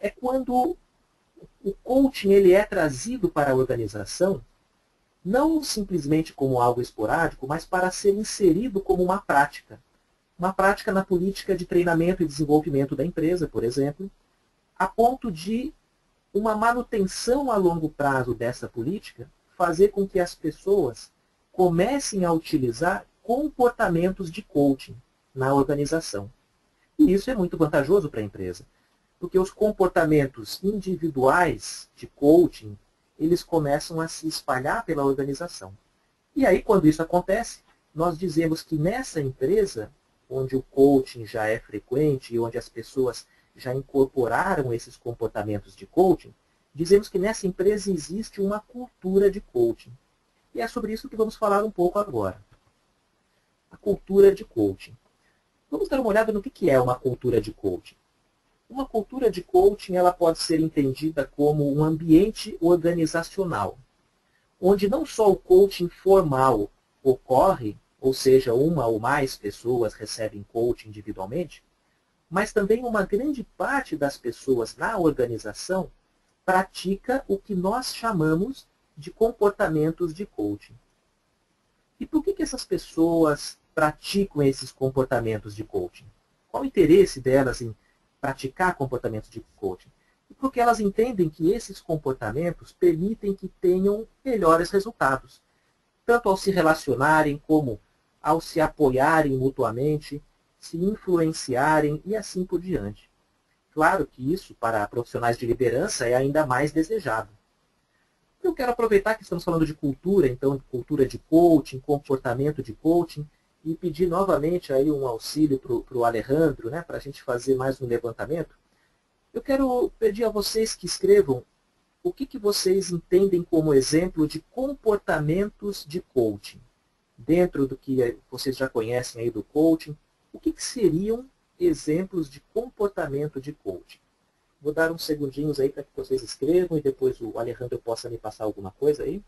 Speaker 3: é quando o coaching ele é trazido para a organização não simplesmente como algo esporádico, mas para ser inserido como uma prática. Uma prática na política de treinamento e desenvolvimento da empresa, por exemplo, a ponto de uma manutenção a longo prazo dessa política fazer com que as pessoas comecem a utilizar comportamentos de coaching na organização. E isso é muito vantajoso para a empresa, porque os comportamentos individuais de coaching, eles começam a se espalhar pela organização. E aí, quando isso acontece, nós dizemos que nessa empresa, onde o coaching já é frequente e onde as pessoas já incorporaram esses comportamentos de coaching, dizemos que nessa empresa existe uma cultura de coaching. E é sobre isso que vamos falar um pouco agora. A cultura de coaching. Vamos dar uma olhada no que é uma cultura de coaching. Uma cultura de coaching ela pode ser entendida como um ambiente organizacional, onde não só o coaching formal ocorre, ou seja, uma ou mais pessoas recebem coaching individualmente, mas também uma grande parte das pessoas na organização pratica o que nós chamamos de comportamentos de coaching. E por que essas pessoas praticam esses comportamentos de coaching? Qual o interesse delas em praticar comportamentos de coaching? Porque elas entendem que esses comportamentos permitem que tenham melhores resultados, tanto ao se relacionarem como ao se apoiarem mutuamente, se influenciarem e assim por diante. Claro que isso, para profissionais de liderança, é ainda mais desejado. Eu quero aproveitar que estamos falando de cultura, então, cultura de coaching, comportamento de coaching, e pedir novamente aí um auxílio para o Alejandro, né, para a gente fazer mais um levantamento. Eu quero pedir a vocês que escrevam o que vocês entendem como exemplo de comportamentos de coaching. Dentro do que vocês já conhecem aí do coaching, o que seriam exemplos de comportamento de coaching? Vou dar uns segundinhos aí para que vocês escrevam e depois o Alejandro possa me passar alguma coisa aí.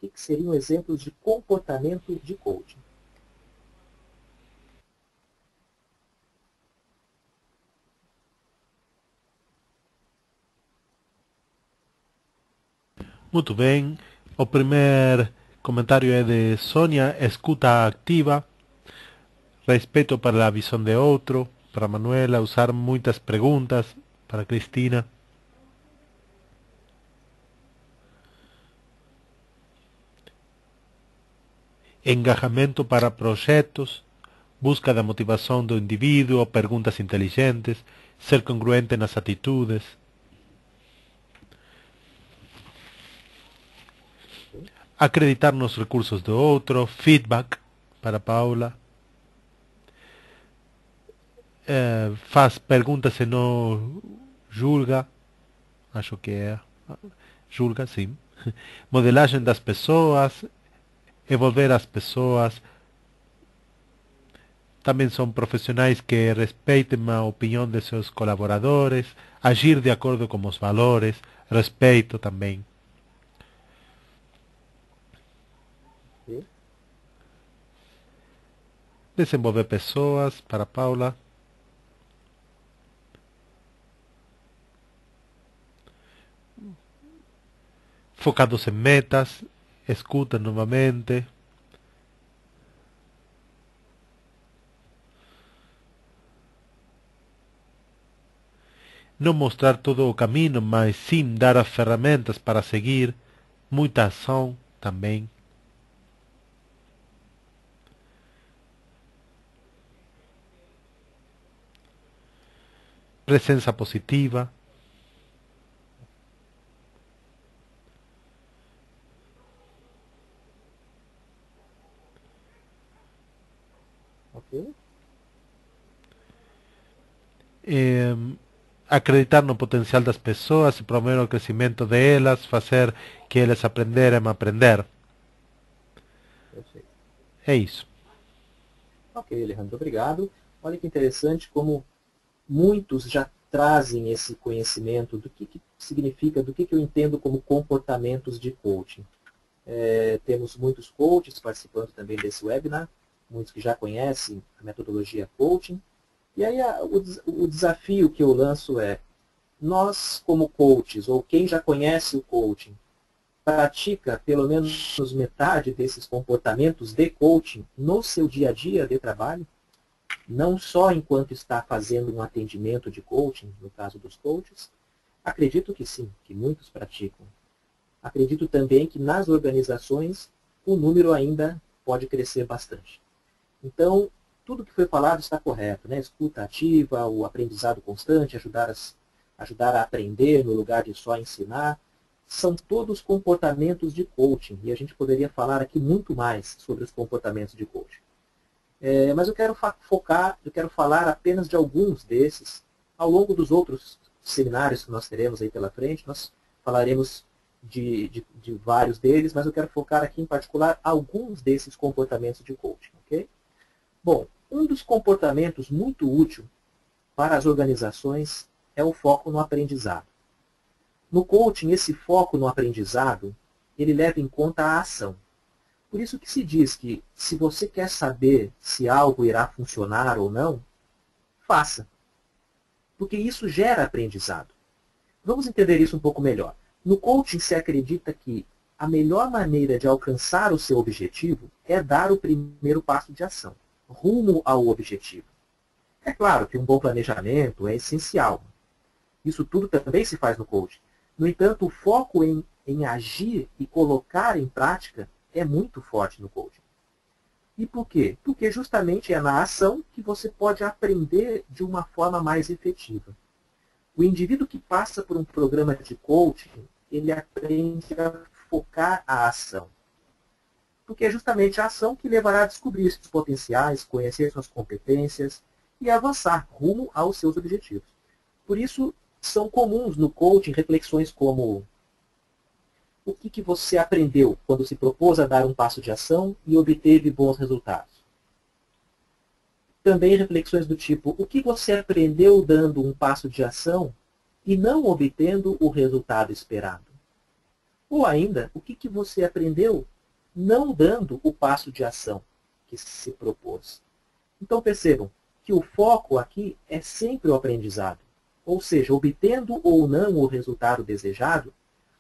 Speaker 3: O que seriam exemplos de comportamento de coaching?
Speaker 1: Muito bem. O primeiro comentário é de Sônia, escuta ativa, respeito para a visão de outro, para Manuela, usar muitas perguntas, para Cristina. Engajamento para projetos, busca da motivação do indivíduo, perguntas inteligentes, ser congruente nas atitudes. Acreditar nos recursos do outro, feedback para Paula. Faz perguntas e não julga, acho que é, julga, sim. Modelagem das pessoas, envolver as pessoas. Também são profissionais que respeitem a opinião de seus colaboradores, agir de acordo com os valores, respeito também. Desenvolver pessoas, para Paula. Focados em metas, escuta novamente. não mostrar todo o caminho, mas sim dar as ferramentas para seguir, muita ação também. Presença positiva.
Speaker 3: Ok?
Speaker 1: Acreditar no potencial das pessoas e promover o crescimento delas, fazer que eles aprenderem a aprender.
Speaker 3: Perfeito.
Speaker 1: É isso.
Speaker 3: Ok, Alejandro, obrigado. Olha que interessante como muitos já trazem esse conhecimento do que significa, do que eu entendo como comportamentos de coaching. Temos muitos coaches participando também desse webinar, muitos que já conhecem a metodologia coaching. E aí o desafio que eu lanço é, nós como coaches, ou quem já conhece o coaching, pratica pelo menos metade desses comportamentos de coaching no seu dia a dia de trabalho? Não só enquanto está fazendo um atendimento de coaching, no caso dos coaches? Acredito que sim, que muitos praticam. Acredito também que nas organizações o número ainda pode crescer bastante. Então, tudo que foi falado está correto, né? Escuta ativa, o aprendizado constante, ajudar a aprender no lugar de só ensinar, são todos comportamentos de coaching. E a gente poderia falar aqui muito mais sobre os comportamentos de coaching. Mas eu quero eu quero falar apenas de alguns desses. Ao longo dos outros seminários que nós teremos aí pela frente, nós falaremos de vários deles, mas eu quero focar aqui em particular alguns desses comportamentos de coaching. Okay? Bom, um dos comportamentos muito útil para as organizações é o foco no aprendizado. No coaching, esse foco no aprendizado, ele leva em conta a ação. Por isso que se diz que, se você quer saber se algo irá funcionar ou não, faça. Porque isso gera aprendizado. Vamos entender isso um pouco melhor. No coaching se acredita que a melhor maneira de alcançar o seu objetivo é dar o primeiro passo de ação, rumo ao objetivo. É claro que um bom planejamento é essencial. Isso tudo também se faz no coaching. No entanto, o foco em agir e colocar em prática é muito forte no coaching. E por quê? Porque justamente é na ação que você pode aprender de uma forma mais efetiva. O indivíduo que passa por um programa de coaching, ele aprende a focar a ação. Porque é justamente a ação que levará a descobrir seus potenciais, conhecer suas competências e avançar rumo aos seus objetivos. Por isso, são comuns no coaching reflexões como: o que você aprendeu quando se propôs a dar um passo de ação e obteve bons resultados? Também reflexões do tipo: o que você aprendeu dando um passo de ação e não obtendo o resultado esperado? Ou ainda, o que você aprendeu não dando o passo de ação que se propôs? Então percebam que o foco aqui é sempre o aprendizado. Ou seja, obtendo ou não o resultado desejado,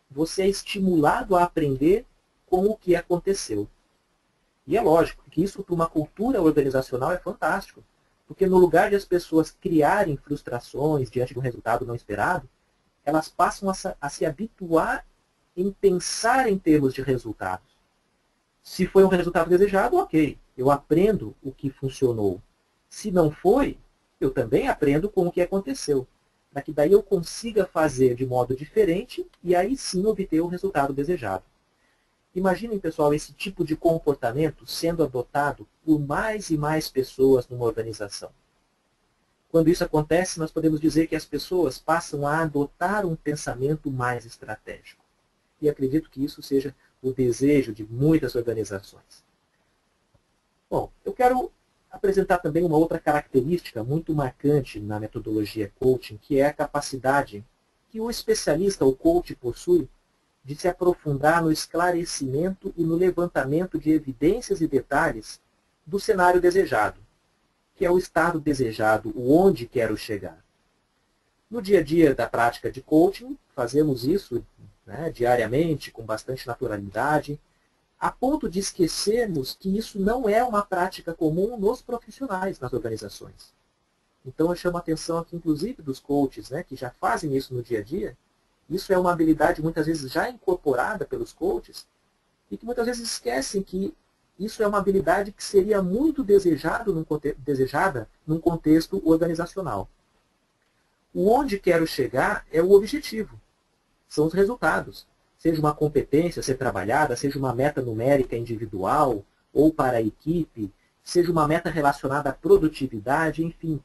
Speaker 3: você é estimulado a aprender com o que aconteceu. E é lógico que isso para uma cultura organizacional é fantástico. Porque no lugar de as pessoas criarem frustrações diante de um resultado não esperado, elas passam a se habituar em pensar em termos de resultados. Se foi um resultado desejado, ok, eu aprendo o que funcionou. Se não foi, eu também aprendo com o que aconteceu, para que daí eu consiga fazer de modo diferente e aí sim obter o resultado desejado. Imaginem, pessoal, esse tipo de comportamento sendo adotado por mais e mais pessoas numa organização. Quando isso acontece, nós podemos dizer que as pessoas passam a adotar um pensamento mais estratégico. E acredito que isso seja o desejo de muitas organizações. Bom, eu quero apresentar também uma outra característica muito marcante na metodologia coaching, que é a capacidade que o especialista, o coach, possui de se aprofundar no esclarecimento e no levantamento de evidências e detalhes do cenário desejado, que é o estado desejado, o onde quero chegar. No dia a dia da prática de coaching, fazemos isso, né, diariamente, com bastante naturalidade, a ponto de esquecermos que isso não é uma prática comum nos profissionais, nas organizações. Então eu chamo a atenção aqui, inclusive, dos coaches, né, que já fazem isso no dia a dia. Isso é uma habilidade muitas vezes já incorporada pelos coaches e que muitas vezes esquecem que isso é uma habilidade que seria muito desejada num contexto organizacional. O onde quero chegar é o objetivo, são os resultados. Seja uma competência a ser trabalhada, seja uma meta numérica individual ou para a equipe, seja uma meta relacionada à produtividade, enfim,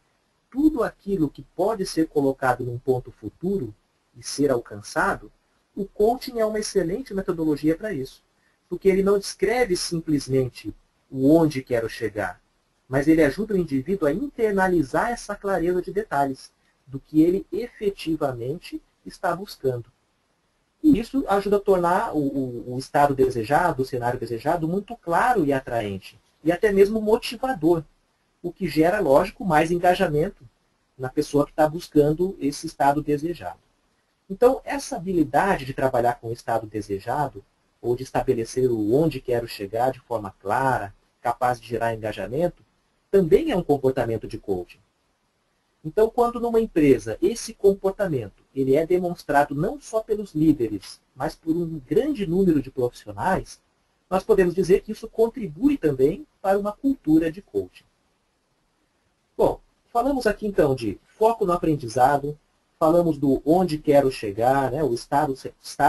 Speaker 3: tudo aquilo que pode ser colocado num ponto futuro e ser alcançado, o coaching é uma excelente metodologia para isso. Porque ele não descreve simplesmente o onde quero chegar, mas ele ajuda o indivíduo a internalizar essa clareza de detalhes do que ele efetivamente está buscando. E isso ajuda a tornar o estado desejado, o cenário desejado, muito claro e atraente. E até mesmo motivador. O que gera, lógico, mais engajamento na pessoa que está buscando esse estado desejado. Então, essa habilidade de trabalhar com o estado desejado, ou de estabelecer o onde quero chegar de forma clara, capaz de gerar engajamento, também é um comportamento de coaching. Então, quando numa empresa esse comportamento ele é demonstrado não só pelos líderes, mas por um grande número de profissionais, nós podemos dizer que isso contribui também para uma cultura de coaching. Bom, falamos aqui então de foco no aprendizado, falamos do onde quero chegar, né, o estado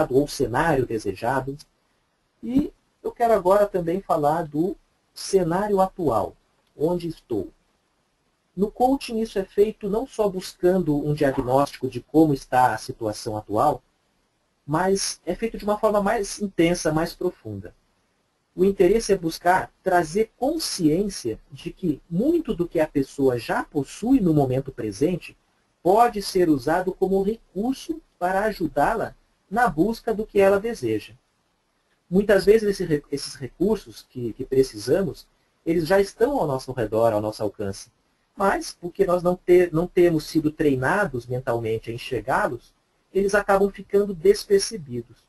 Speaker 3: ou cenário desejado, e eu quero agora também falar do cenário atual, onde estou. No coaching isso é feito não só buscando um diagnóstico de como está a situação atual, mas é feito de uma forma mais intensa, mais profunda. O interesse é buscar trazer consciência de que muito do que a pessoa já possui no momento presente pode ser usado como recurso para ajudá-la na busca do que ela deseja. Muitas vezes esses recursos que precisamos, eles já estão ao nosso redor, ao nosso alcance. Mas, porque nós não temos sido treinados mentalmente a enxergá-los, eles acabam ficando despercebidos.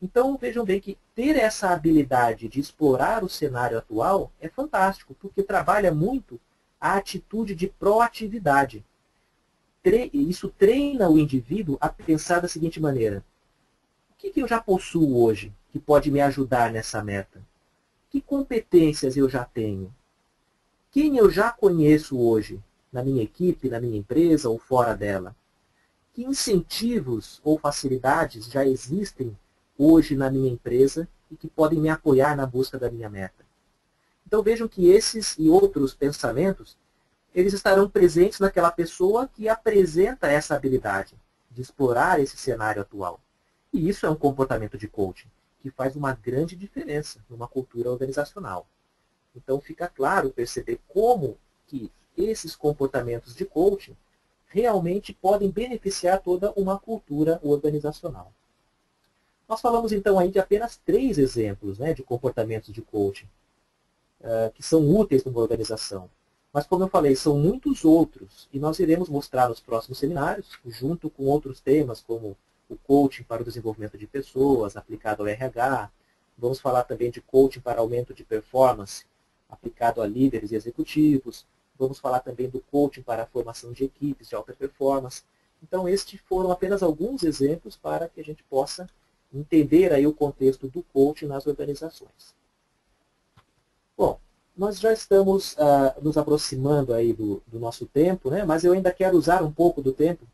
Speaker 3: Então, vejam bem que ter essa habilidade de explorar o cenário atual é fantástico, porque trabalha muito a atitude de proatividade. Isso treina o indivíduo a pensar da seguinte maneira: o que eu já possuo hoje que pode me ajudar nessa meta? Que competências eu já tenho? Quem eu já conheço hoje, na minha equipe, na minha empresa ou fora dela? Que incentivos ou facilidades já existem hoje na minha empresa e que podem me apoiar na busca da minha meta? Então vejam que esses e outros pensamentos, eles estarão presentes naquela pessoa que apresenta essa habilidade de explorar esse cenário atual. E isso é um comportamento de coaching, que faz uma grande diferença numa cultura organizacional. Então fica claro perceber como que esses comportamentos de coaching realmente podem beneficiar toda uma cultura organizacional. Nós falamos então aí de apenas 3 exemplos, né, de comportamentos de coaching que são úteis numa organização. Mas como eu falei, são muitos outros e nós iremos mostrar nos próximos seminários, junto com outros temas como o coaching para o desenvolvimento de pessoas aplicado ao RH. Vamos falar também de coaching para aumento de performance aplicado a líderes e executivos. Vamos falar também do coaching para a formação de equipes de alta performance. Então, estes foram apenas alguns exemplos para que a gente possa entender aí o contexto do coaching nas organizações. Bom, nós já estamos nos aproximando aí do nosso tempo, né? Mas eu ainda quero usar um pouco do tempo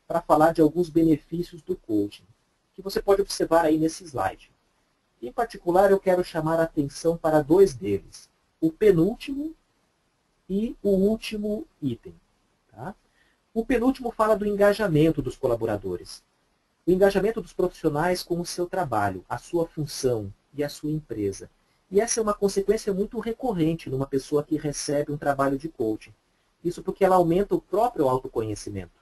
Speaker 3: para falar de alguns benefícios do coaching, que você pode observar aí nesse slide. Em particular, eu quero chamar a atenção para 2 deles: o penúltimo e o último item. Tá? O penúltimo fala do engajamento dos colaboradores. O engajamento dos profissionais com o seu trabalho, a sua função e a sua empresa. E essa é uma consequência muito recorrente numa pessoa que recebe um trabalho de coaching. Isso porque ela aumenta o próprio autoconhecimento.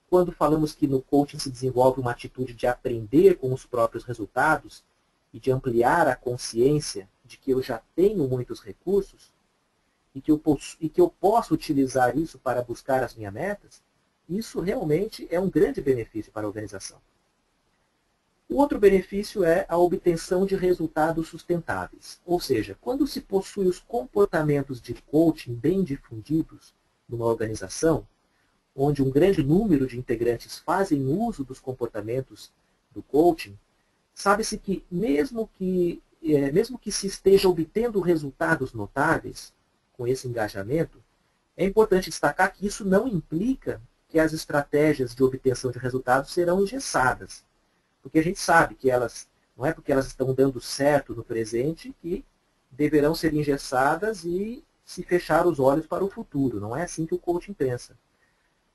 Speaker 3: Quando falamos que no coaching se desenvolve uma atitude de aprender com os próprios resultados e de ampliar a consciência de que eu já tenho muitos recursos e que eu posso utilizar isso para buscar as minhas metas, isso realmente é um grande benefício para a organização. O outro benefício é a obtenção de resultados sustentáveis. Ou seja, quando se possui os comportamentos de coaching bem difundidos, numa organização, onde um grande número de integrantes fazem uso dos comportamentos do coaching, sabe-se que mesmo que se esteja obtendo resultados notáveis com esse engajamento, é importante destacar que isso não implica que as estratégias de obtenção de resultados serão engessadas. Porque a gente sabe que não é porque elas estão dando certo no presente que deverão ser engessadas e se fechar os olhos para o futuro. Não é assim que o coaching pensa.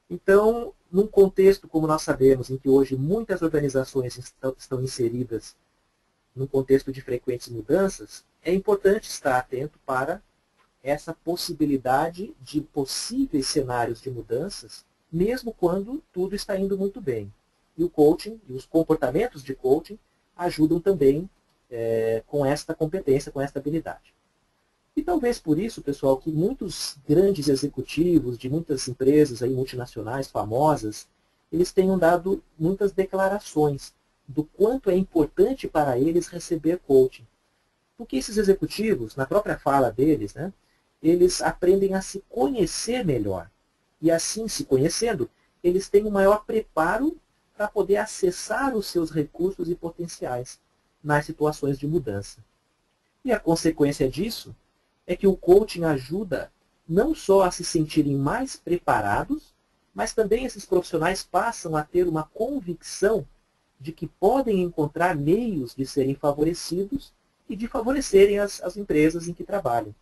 Speaker 3: Então, num contexto, como nós sabemos, em que hoje muitas organizações estão inseridas num contexto de frequentes mudanças, é importante estar atento para essa possibilidade de possíveis cenários de mudanças, mesmo quando tudo está indo muito bem. E o coaching, e os comportamentos de coaching, ajudam também com esta competência, com esta habilidade. E talvez por isso, pessoal, que muitos grandes executivos de muitas empresas aí, multinacionais famosas, eles tenham dado muitas declarações do quanto é importante para eles receber coaching. Porque esses executivos, na própria fala deles, né, eles aprendem a se conhecer melhor. E assim, se conhecendo, eles têm um maior preparo para poder acessar os seus recursos e potenciais nas situações de mudança. E a consequência disso é que o coaching ajuda não só a se sentirem mais preparados, mas também esses profissionais passam a ter uma convicção de que podem encontrar meios de serem favorecidos e de favorecerem as empresas em que trabalham.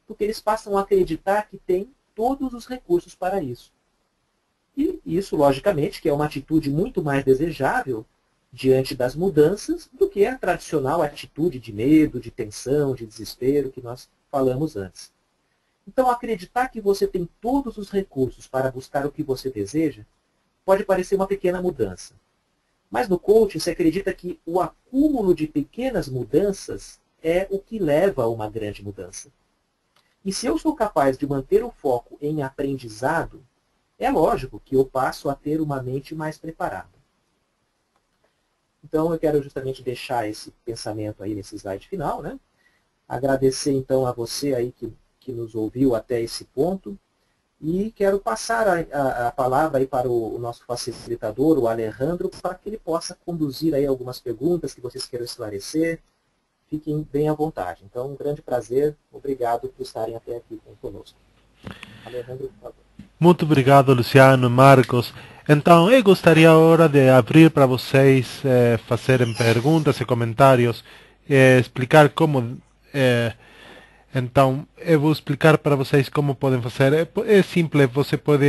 Speaker 3: Porque eles passam a acreditar que têm todos os recursos para isso. E isso, logicamente, que é uma atitude muito mais desejável diante das mudanças do que a tradicional atitude de medo, de tensão, de desespero que nós falamos antes. Então, acreditar que você tem todos os recursos para buscar o que você deseja pode parecer uma pequena mudança. Mas no coaching se acredita que o acúmulo de pequenas mudanças é o que leva a uma grande mudança. E se eu sou capaz de manter o foco em aprendizado, é lógico que eu passo a ter uma mente mais preparada. Então eu quero justamente deixar esse pensamento aí nesse slide final, né? Agradecer então a você aí que nos ouviu até esse ponto. E quero passar a palavra aí para o nosso facilitador, o Alejandro, para que ele possa conduzir aí algumas perguntas que vocês queiram esclarecer. Fiquem bem à vontade. Então, um grande prazer. Obrigado por estarem até aqui conosco. Alejandro, por favor.
Speaker 1: Muito obrigado, Luciano, Marcos. Então, eu gostaria agora de abrir para vocês fazerem perguntas e comentários, explicar como... Então, eu vou explicar para vocês como podem fazer. É simples, você pode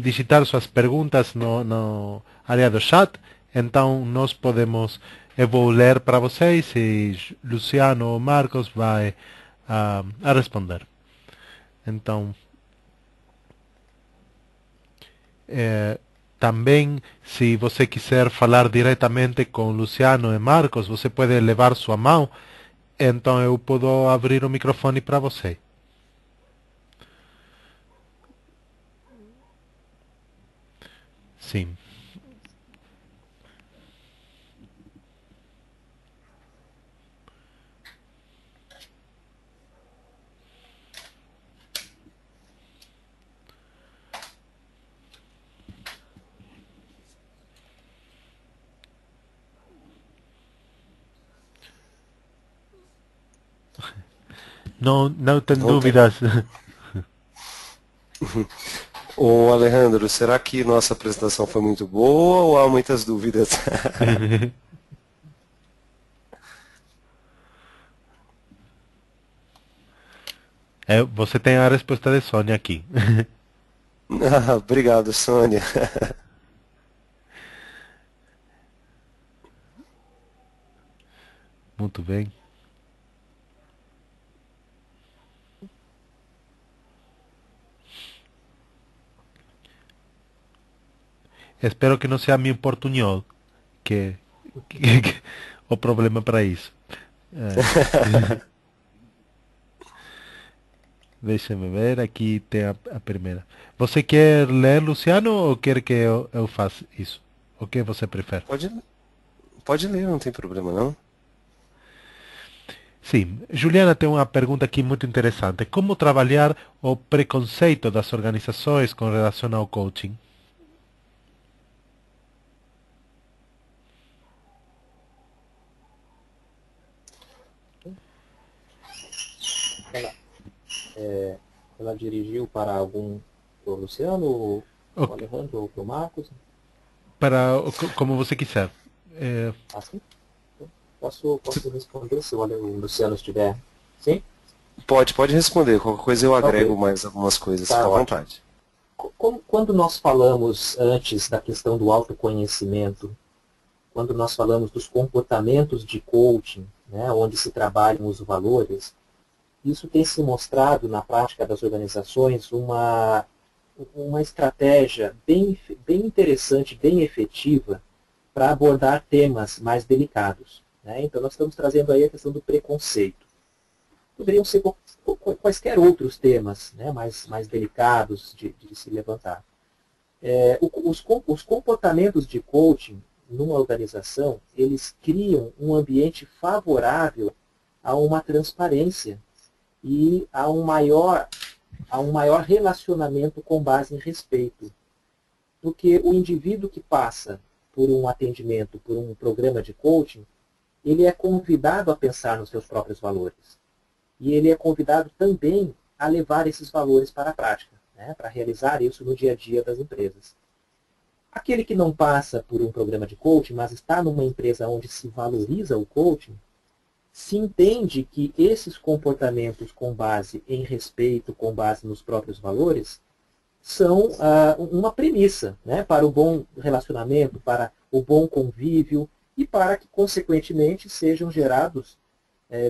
Speaker 1: digitar suas perguntas no área do chat. Então, nós podemos... Eu vou ler para vocês e Luciano ou Marcos vai a responder. Então, também, se você quiser falar diretamente com Luciano e Marcos, você pode levar sua mão. Então eu posso abrir o microfone para você. Sim. Não tem dúvidas.
Speaker 2: Ô Alejandro, será que nossa apresentação foi muito boa ou há muitas dúvidas?
Speaker 1: Você tem a resposta de Sônia aqui.
Speaker 2: Obrigado, Sônia.
Speaker 1: Muito bem. Espero que não seja meu portunhol que o problema para isso. Deixa-me ver, aqui tem a primeira. Você quer ler, Luciano, ou quer que eu faça isso? O que você prefere?
Speaker 2: Pode ler, não tem problema não.
Speaker 1: Sim, Juliana tem uma pergunta aqui muito interessante. Como trabalhar o preconceito das organizações com relação ao coaching?
Speaker 3: Ela, ela dirigiu para algum, o Luciano, o
Speaker 1: Ok,
Speaker 3: Alejandro ou para o Marcos?
Speaker 1: como você quiser. É,
Speaker 3: Assim? Posso responder se o Luciano estiver. Sim?
Speaker 2: Pode responder. Qualquer coisa eu
Speaker 3: Ok,
Speaker 2: agrego mais algumas coisas.
Speaker 3: tá
Speaker 2: Fica à
Speaker 3: ótimo.
Speaker 2: vontade.
Speaker 3: Quando nós falamos antes da questão do autoconhecimento, quando nós falamos dos comportamentos de coaching, né, onde se trabalham os valores, isso tem se mostrado na prática das organizações uma estratégia bem interessante, bem efetiva para abordar temas mais delicados. Né? Então, nós estamos trazendo aí a questão do preconceito. Poderiam ser quaisquer outros temas, né, mais delicados de se levantar. Os comportamentos de coaching numa organização, eles criam um ambiente favorável a uma transparência e a um maior relacionamento com base em respeito. Porque o indivíduo que passa por um atendimento, por um programa de coaching, ele é convidado a pensar nos seus próprios valores. E ele é convidado também a levar esses valores para a prática, né, para realizar isso no dia a dia das empresas. Aquele que não passa por um programa de coaching, mas está numa empresa onde se valoriza o coaching, se entende que esses comportamentos com base em respeito, com base nos próprios valores, são uma premissa, né, para o bom relacionamento, para o bom convívio e para que, consequentemente, sejam gerados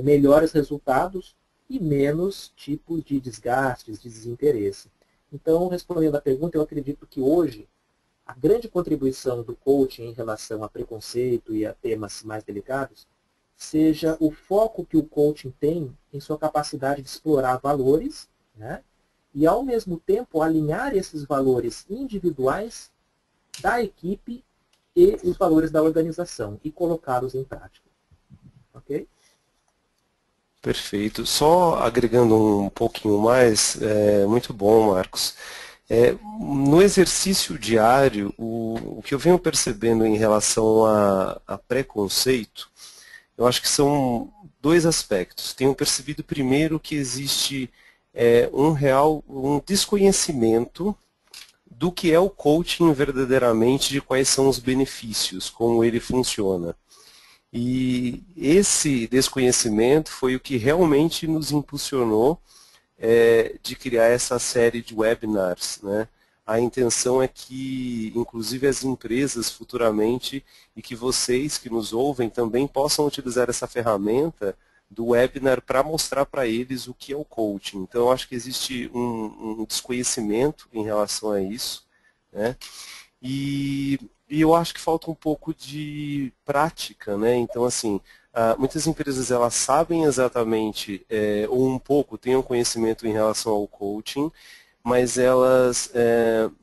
Speaker 3: melhores resultados e menos tipos de desgastes, de desinteresse. Então, respondendo à pergunta, eu acredito que hoje a grande contribuição do coaching em relação a preconceito e a temas mais delicados seja o foco que o coaching tem em sua capacidade de explorar valores, né? E, ao mesmo tempo, alinhar esses valores individuais da equipe e os valores da organização e colocá-los em prática. Ok?
Speaker 2: Perfeito. Só agregando um pouquinho mais, muito bom, Marcos. No exercício diário, o que eu venho percebendo em relação a preconceito, eu acho que são dois aspectos. Tenho percebido primeiro que existe um desconhecimento do que é o coaching verdadeiramente, de quais são os benefícios, como ele funciona. E esse desconhecimento foi o que realmente nos impulsionou de criar essa série de webinars, né? A intenção é que, inclusive, as empresas futuramente e que vocês que nos ouvem também possam utilizar essa ferramenta do webinar para mostrar para eles o que é o coaching. Então, eu acho que existe um desconhecimento em relação a isso, né? E eu acho que falta um pouco de prática, né? Então, assim, muitas empresas elas sabem exatamente, ou um pouco, têm um conhecimento em relação ao coaching, mas elas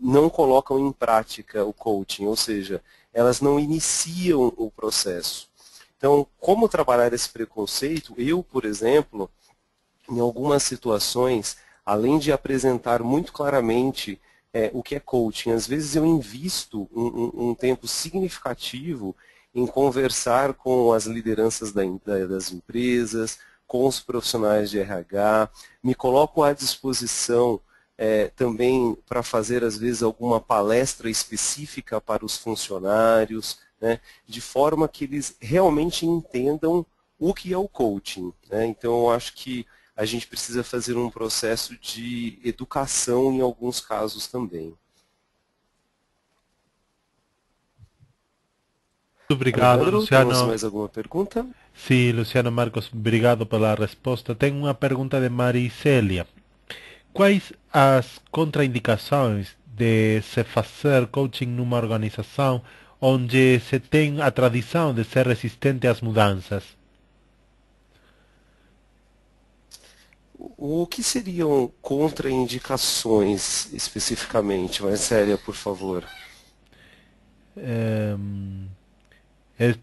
Speaker 2: não colocam em prática o coaching, ou seja, elas não iniciam o processo. Então, como trabalhar esse preconceito? Eu, por exemplo, em algumas situações, além de apresentar muito claramente o que é coaching, às vezes eu invisto um tempo significativo em conversar com as lideranças das empresas, com os profissionais de RH, me coloco à disposição também para fazer, às vezes, alguma palestra específica para os funcionários, né, de forma que eles realmente entendam o que é o coaching, né? Então, eu acho que a gente precisa fazer um processo de educação em alguns casos também.
Speaker 1: Muito obrigado,
Speaker 2: Alejandro, temos
Speaker 1: Luciano.
Speaker 2: mais alguma pergunta?
Speaker 1: Sim, Luciano Marcos, obrigado pela resposta. Tenho uma pergunta de Maricélia. Quais as contraindicações de se fazer coaching numa organização onde se tem a tradição de ser resistente às mudanças?
Speaker 2: O que seriam contraindicações especificamente? Marcélia, por favor.
Speaker 1: Ehm, es-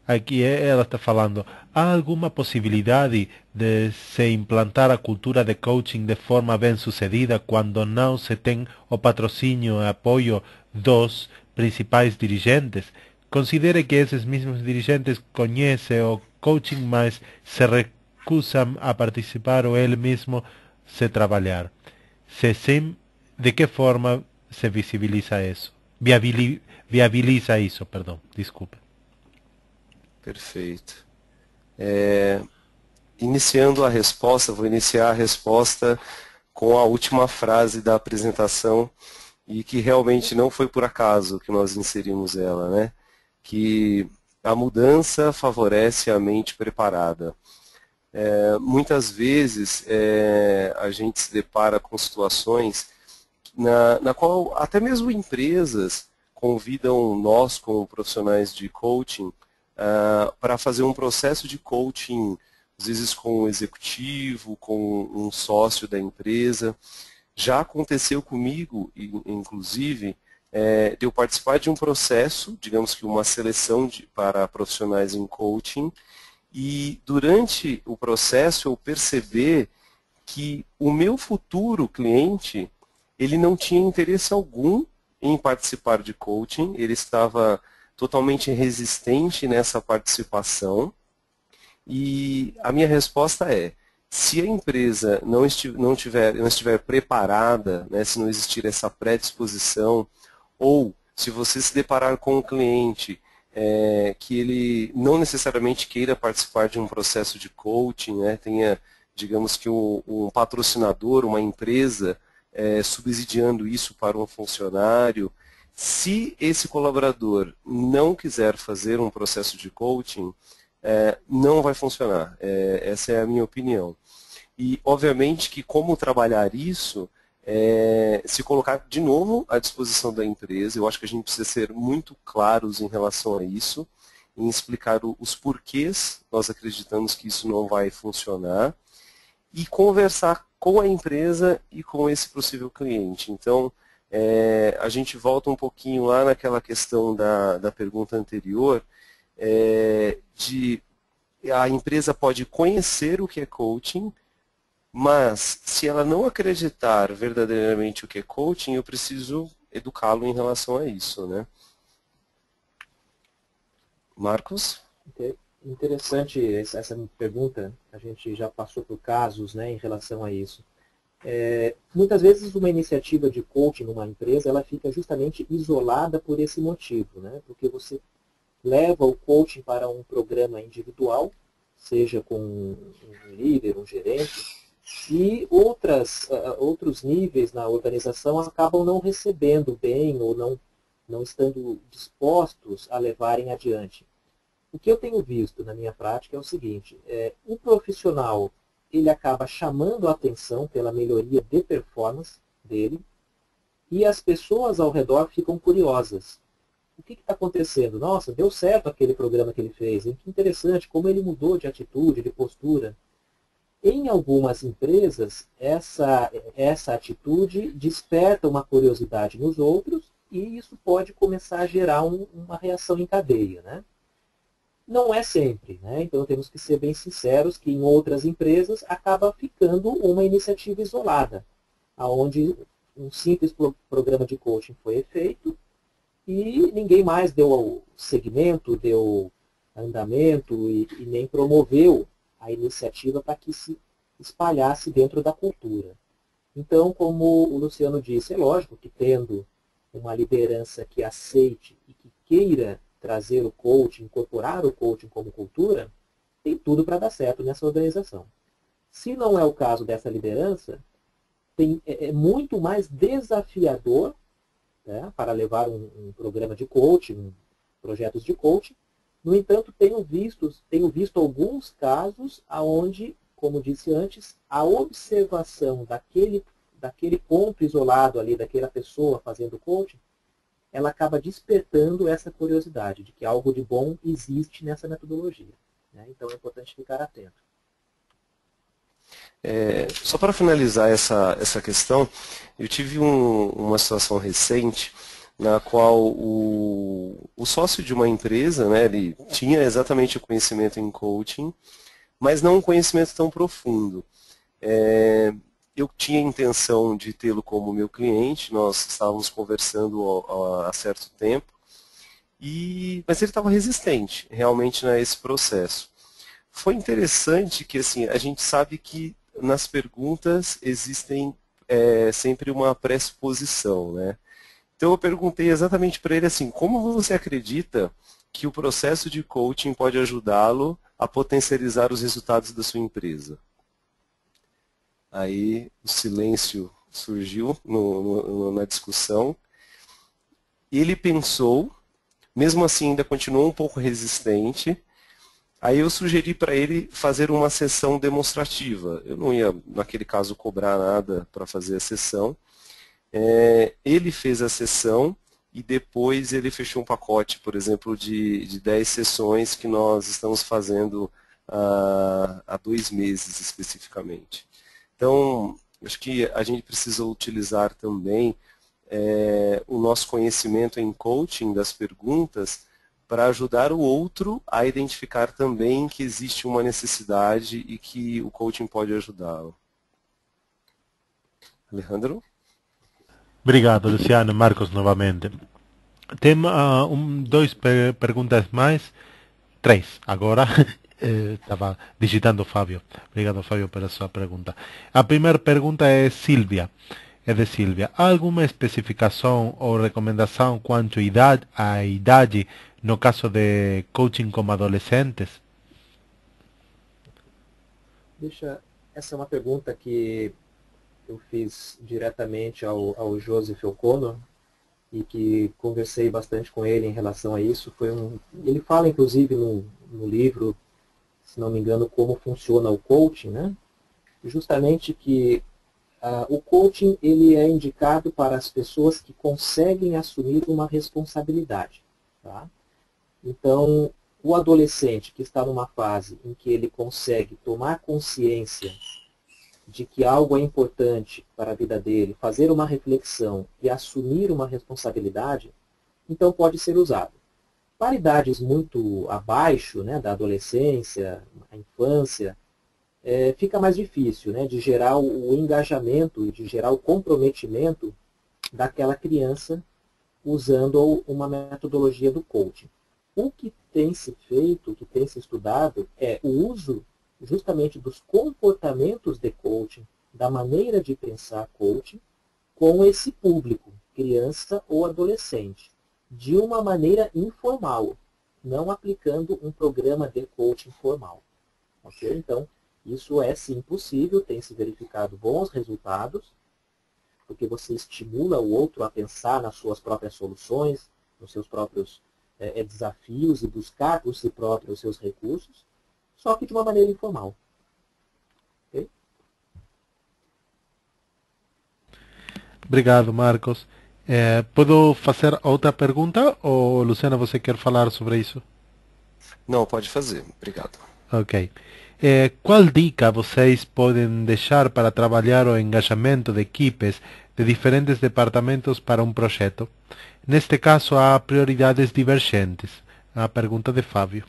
Speaker 1: Aqui ela está falando, há alguma possibilidade de se implantar a cultura de coaching de forma bem-sucedida quando não se tem o patrocínio e apoio dos principais dirigentes? Considere que esses mesmos dirigentes conhecem o coaching, mas se recusam a participar ou ele mesmo se trabalhar. Se sim, de que forma se visibiliza isso? Viabiliza isso, perdão, desculpa.
Speaker 2: Perfeito. Iniciando a resposta, vou iniciar a resposta com a última frase da apresentação e que realmente não foi por acaso que nós inserimos ela, né? Que a mudança favorece a mente preparada. Muitas vezes a gente se depara com situações na qual até mesmo empresas convidam nós como profissionais de coaching para fazer um processo de coaching, às vezes com um executivo, com um sócio da empresa. Já aconteceu comigo, inclusive, de eu participar de um processo, digamos que uma seleção para profissionais em coaching, e durante o processo eu perceber que o meu futuro cliente, ele não tinha interesse algum em participar de coaching, ele estava totalmente resistente nessa participação, e a minha resposta é, se a empresa não estiver preparada, né, se não existir essa predisposição, ou se você se deparar com um cliente que ele não necessariamente queira participar de um processo de coaching, né, tenha, digamos que um patrocinador, uma empresa subsidiando isso para um funcionário, se esse colaborador não quiser fazer um processo de coaching, não vai funcionar. Essa é a minha opinião. E, obviamente, que como trabalhar isso, se colocar de novo à disposição da empresa, eu acho que a gente precisa ser muito claros em relação a isso, em explicar os porquês nós acreditamos que isso não vai funcionar, e conversar com a empresa e com esse possível cliente. Então, a gente volta um pouquinho lá naquela questão da pergunta anterior, de a empresa pode conhecer o que é coaching, mas se ela não acreditar verdadeiramente o que é coaching, eu preciso educá-lo em relação a isso, né? Marcos?
Speaker 3: Interessante essa pergunta, a gente já passou por casos, né, em relação a isso. Muitas vezes uma iniciativa de coaching numa empresa, ela fica justamente isolada por esse motivo, né? Porque você leva o coaching para um programa individual, seja com um líder, um gerente, e outros níveis na organização acabam não recebendo bem ou não estando dispostos a levarem adiante. O que eu tenho visto na minha prática é o seguinte, o profissional ele acaba chamando a atenção pela melhoria de performance dele e as pessoas ao redor ficam curiosas. O que está acontecendo? Nossa, deu certo aquele programa que ele fez, hein? Que interessante, como ele mudou de atitude, de postura. Em algumas empresas, essa atitude desperta uma curiosidade nos outros e isso pode começar a gerar uma reação em cadeia, né? Não é sempre, né? Então temos que ser bem sinceros que em outras empresas acaba ficando uma iniciativa isolada, onde um simples programa de coaching foi feito e ninguém mais deu segmento, deu andamento e nem promoveu a iniciativa para que se espalhasse dentro da cultura. Então, como o Luciano disse, é lógico que tendo uma liderança que aceite e que queira trazer o coaching, incorporar o coaching como cultura, tem tudo para dar certo nessa organização. Se não é o caso dessa liderança, é muito mais desafiador, né, para levar um programa de coaching, projetos de coaching. No entanto, tenho visto alguns casos onde, como disse antes, a observação daquele ponto isolado ali, daquela pessoa fazendo coaching, ela acaba despertando essa curiosidade de que algo de bom existe nessa metodologia, né? Então é importante ficar atento.
Speaker 2: Só para finalizar essa questão, eu tive uma situação recente na qual o sócio de uma empresa, né, ele tinha exatamente o conhecimento em coaching, mas não um conhecimento tão profundo. Eu tinha a intenção de tê-lo como meu cliente, nós estávamos conversando há certo tempo, mas ele estava resistente realmente a esse processo. Foi interessante que assim, a gente sabe que nas perguntas existem sempre uma pressuposição, né? Então eu perguntei exatamente para ele assim, como você acredita que o processo de coaching pode ajudá-lo a potencializar os resultados da sua empresa? Aí o silêncio surgiu na discussão. Ele pensou, mesmo assim ainda continuou um pouco resistente. Aí eu sugeri para ele fazer uma sessão demonstrativa. Eu não ia, naquele caso, cobrar nada para fazer a sessão. Ele fez a sessão e depois ele fechou um pacote, por exemplo, de 10 sessões que nós estamos fazendo há 2 meses especificamente. Então, acho que a gente precisa utilizar também o nosso conhecimento em coaching das perguntas para ajudar o outro a identificar também que existe uma necessidade e que o coaching pode ajudá-lo. Alejandro?
Speaker 1: Obrigado, Luciano. Marcos novamente. Tem dois perguntas mais. Três, agora. Estava digitando Fábio. Obrigado, Fábio, pela sua pergunta. A primeira pergunta é Silvia. É de Silvia. Há alguma especificação ou recomendação quanto à idade no caso de coaching com adolescentes?
Speaker 3: Essa é uma pergunta que eu fiz diretamente ao Joseph O'Connor e que conversei bastante com ele em relação a isso. Ele fala, inclusive, no livro, se não me engano, como funciona o coaching, né? Justamente que o coaching ele é indicado para as pessoas que conseguem assumir uma responsabilidade. Tá? Então, o adolescente que está numa fase em que ele consegue tomar consciência de que algo é importante para a vida dele, fazer uma reflexão e assumir uma responsabilidade, então pode ser usado. Para idades muito abaixo, né, da adolescência, a infância, fica mais difícil, né, de gerar o engajamento, de gerar o comprometimento daquela criança usando uma metodologia do coaching. O que tem se feito, o que tem se estudado é o uso justamente dos comportamentos de coaching, da maneira de pensar coaching, com esse público, criança ou adolescente, de uma maneira informal, não aplicando um programa de coaching formal. Okay? Então, isso é sim possível, tem se verificado bons resultados, porque você estimula o outro a pensar nas suas próprias soluções, nos seus próprios desafios e buscar por si próprio os seus recursos, só que de uma maneira informal. Okay?
Speaker 1: Obrigado, Marcos. Posso fazer outra pergunta ou, Luciana, você quer falar sobre isso?
Speaker 2: Não, pode fazer. Obrigado.
Speaker 1: Ok. Qual dica vocês podem deixar para trabalhar o engajamento de equipes de diferentes departamentos para um projeto? Neste caso, há prioridades divergentes. A pergunta de Fábio.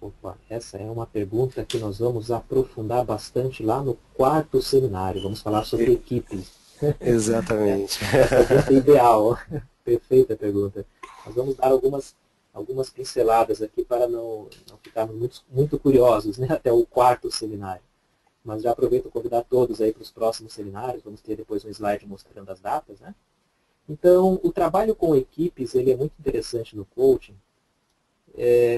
Speaker 3: Opa, essa é uma pergunta que nós vamos aprofundar bastante lá no 4º seminário. Vamos falar sobre equipes.
Speaker 2: Exatamente.
Speaker 3: É a pergunta ideal. Perfeita pergunta. Nós vamos dar algumas pinceladas aqui para não ficarmos muito curiosos, né, até o 4º seminário. Mas já aproveito para convidar todos aí para os próximos seminários. Vamos ter depois um slide mostrando as datas, né? Então, o trabalho com equipes ele é muito interessante no coaching,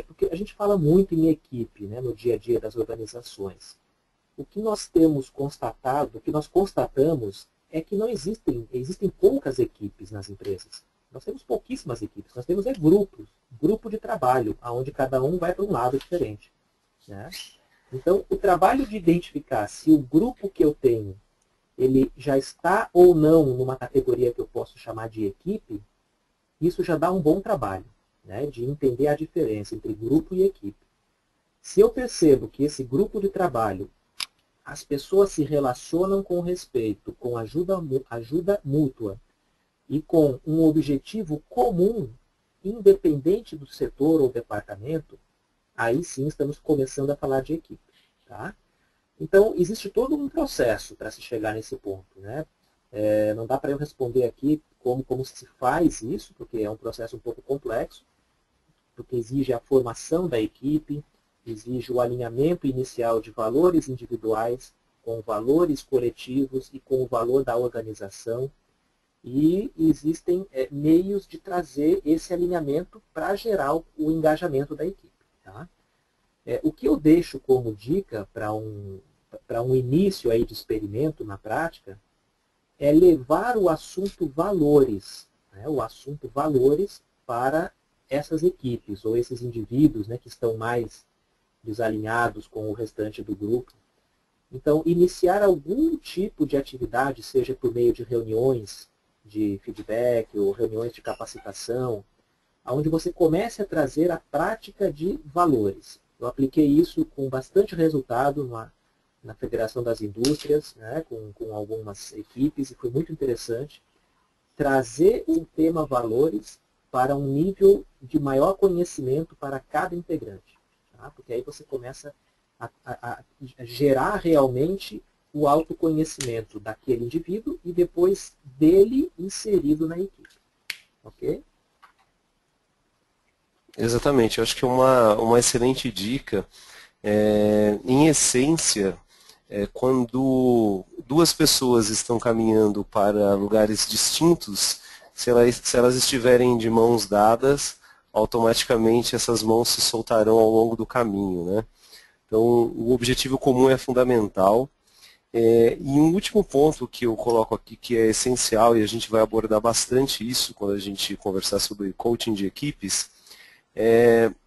Speaker 3: porque a gente fala muito em equipe, né, no dia a dia das organizações. O que nós temos constatado, o que nós constatamos é que não existem poucas equipes nas empresas. Nós temos pouquíssimas equipes, nós temos grupos, grupo de trabalho, onde cada um vai para um lado diferente. Né? Então, o trabalho de identificar se o grupo que eu tenho, ele já está ou não numa categoria que eu posso chamar de equipe, isso já dá um bom trabalho, né, de entender a diferença entre grupo e equipe. Se eu percebo que esse grupo de trabalho, as pessoas se relacionam com respeito, com ajuda mútua, e com um objetivo comum, independente do setor ou departamento, aí sim estamos começando a falar de equipe. Tá? Então, existe todo um processo para se chegar nesse ponto. Né? Não dá para eu responder aqui como se faz isso, porque é um processo um pouco complexo, porque exige a formação da equipe, exige o alinhamento inicial de valores individuais com valores coletivos e com o valor da organização. E existem meios de trazer esse alinhamento para gerar o engajamento da equipe. Tá? O que eu deixo como dica para um início aí de experimento na prática é levar o assunto valores, né, o assunto valores para essas equipes ou esses indivíduos, né, que estão mais desalinhados com o restante do grupo. Então, iniciar algum tipo de atividade, seja por meio de reuniões de feedback ou reuniões de capacitação, onde você comece a trazer a prática de valores. Eu apliquei isso com bastante resultado na Federação das Indústrias, né, com algumas equipes, e foi muito interessante trazer o tema valores para um nível de maior conhecimento para cada integrante. Tá? Porque aí você começa a gerar realmente o autoconhecimento daquele indivíduo e depois dele inserido na equipe. Ok?
Speaker 2: Exatamente, eu acho que uma excelente dica, em essência, quando duas pessoas estão caminhando para lugares distintos, se elas estiverem de mãos dadas, automaticamente essas mãos se soltarão ao longo do caminho, né? Então, o objetivo comum é fundamental. E um último ponto que eu coloco aqui, que é essencial, e a gente vai abordar bastante isso quando a gente conversar sobre coaching de equipes,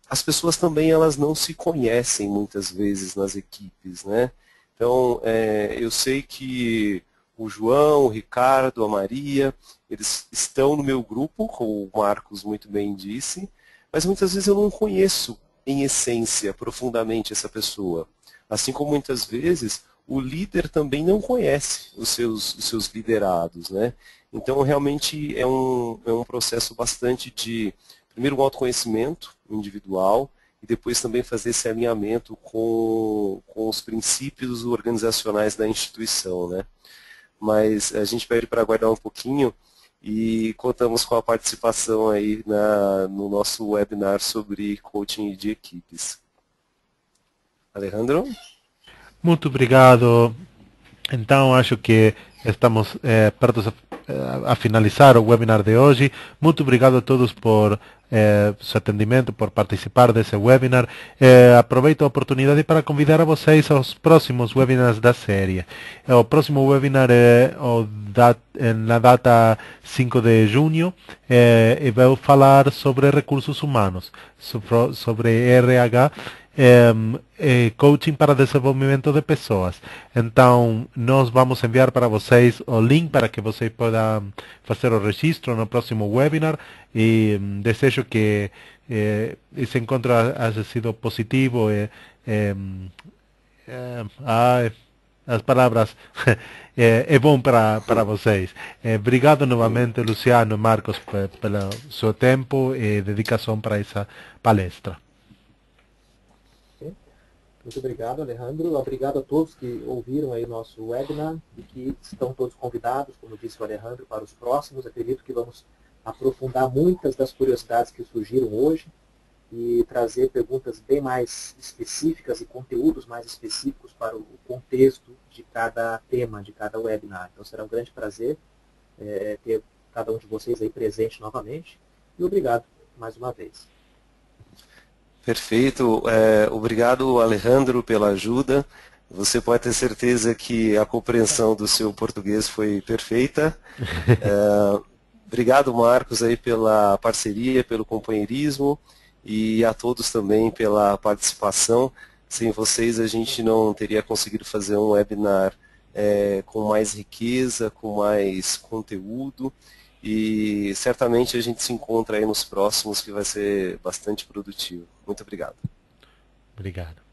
Speaker 2: as pessoas também elas não se conhecem muitas vezes nas equipes, né? Então, eu sei que o João, o Ricardo, a Maria, eles estão no meu grupo, como o Marcos muito bem disse, mas muitas vezes eu não conheço em essência, profundamente essa pessoa. Assim como muitas vezes o líder também não conhece os seus liderados, né? Então, realmente é um processo bastante de, primeiro, um autoconhecimento individual e depois também fazer esse alinhamento com os princípios organizacionais da instituição, né? Mas a gente pede para aguardar um pouquinho e contamos com a participação aí no nosso webinar sobre coaching de equipes. Alejandro?
Speaker 1: Muito obrigado. Então, acho que estamos perto a finalizar o webinar de hoje. Muito obrigado a todos por seu atendimento, por participar desse webinar. Aproveito a oportunidade para convidar a vocês aos próximos webinars da série. O próximo webinar é na data 5 de junho e vou falar sobre recursos humanos, sobre RH, coaching para desenvolvimento de pessoas. Então, nós vamos enviar para vocês o link para que vocês possam fazer o registro no próximo webinar e desejo que esse encontro haya sido positivo. As palavras é bom para vocês. Obrigado novamente, Luciano e Marcos, pelo seu tempo e dedicação para essa palestra.
Speaker 3: Muito obrigado, Alejandro. Obrigado a todos que ouviram aí o nosso webinar e que estão todos convidados, como disse o Alejandro, para os próximos. Acredito que vamos aprofundar muitas das curiosidades que surgiram hoje e trazer perguntas bem mais específicas e conteúdos mais específicos para o contexto de cada tema, de cada webinar. Então será um grande prazer ter cada um de vocês aí presente novamente. E obrigado mais uma vez.
Speaker 2: Perfeito. Obrigado, Alejandro, pela ajuda. Você pode ter certeza que a compreensão do seu português foi perfeita. Obrigado, Marcos, aí pela parceria, pelo companheirismo e a todos também pela participação. Sem vocês, a gente não teria conseguido fazer um webinar com mais riqueza, com mais conteúdo. E certamente a gente se encontra aí nos próximos, que vai ser bastante produtivo. Muito obrigado.
Speaker 1: Obrigado.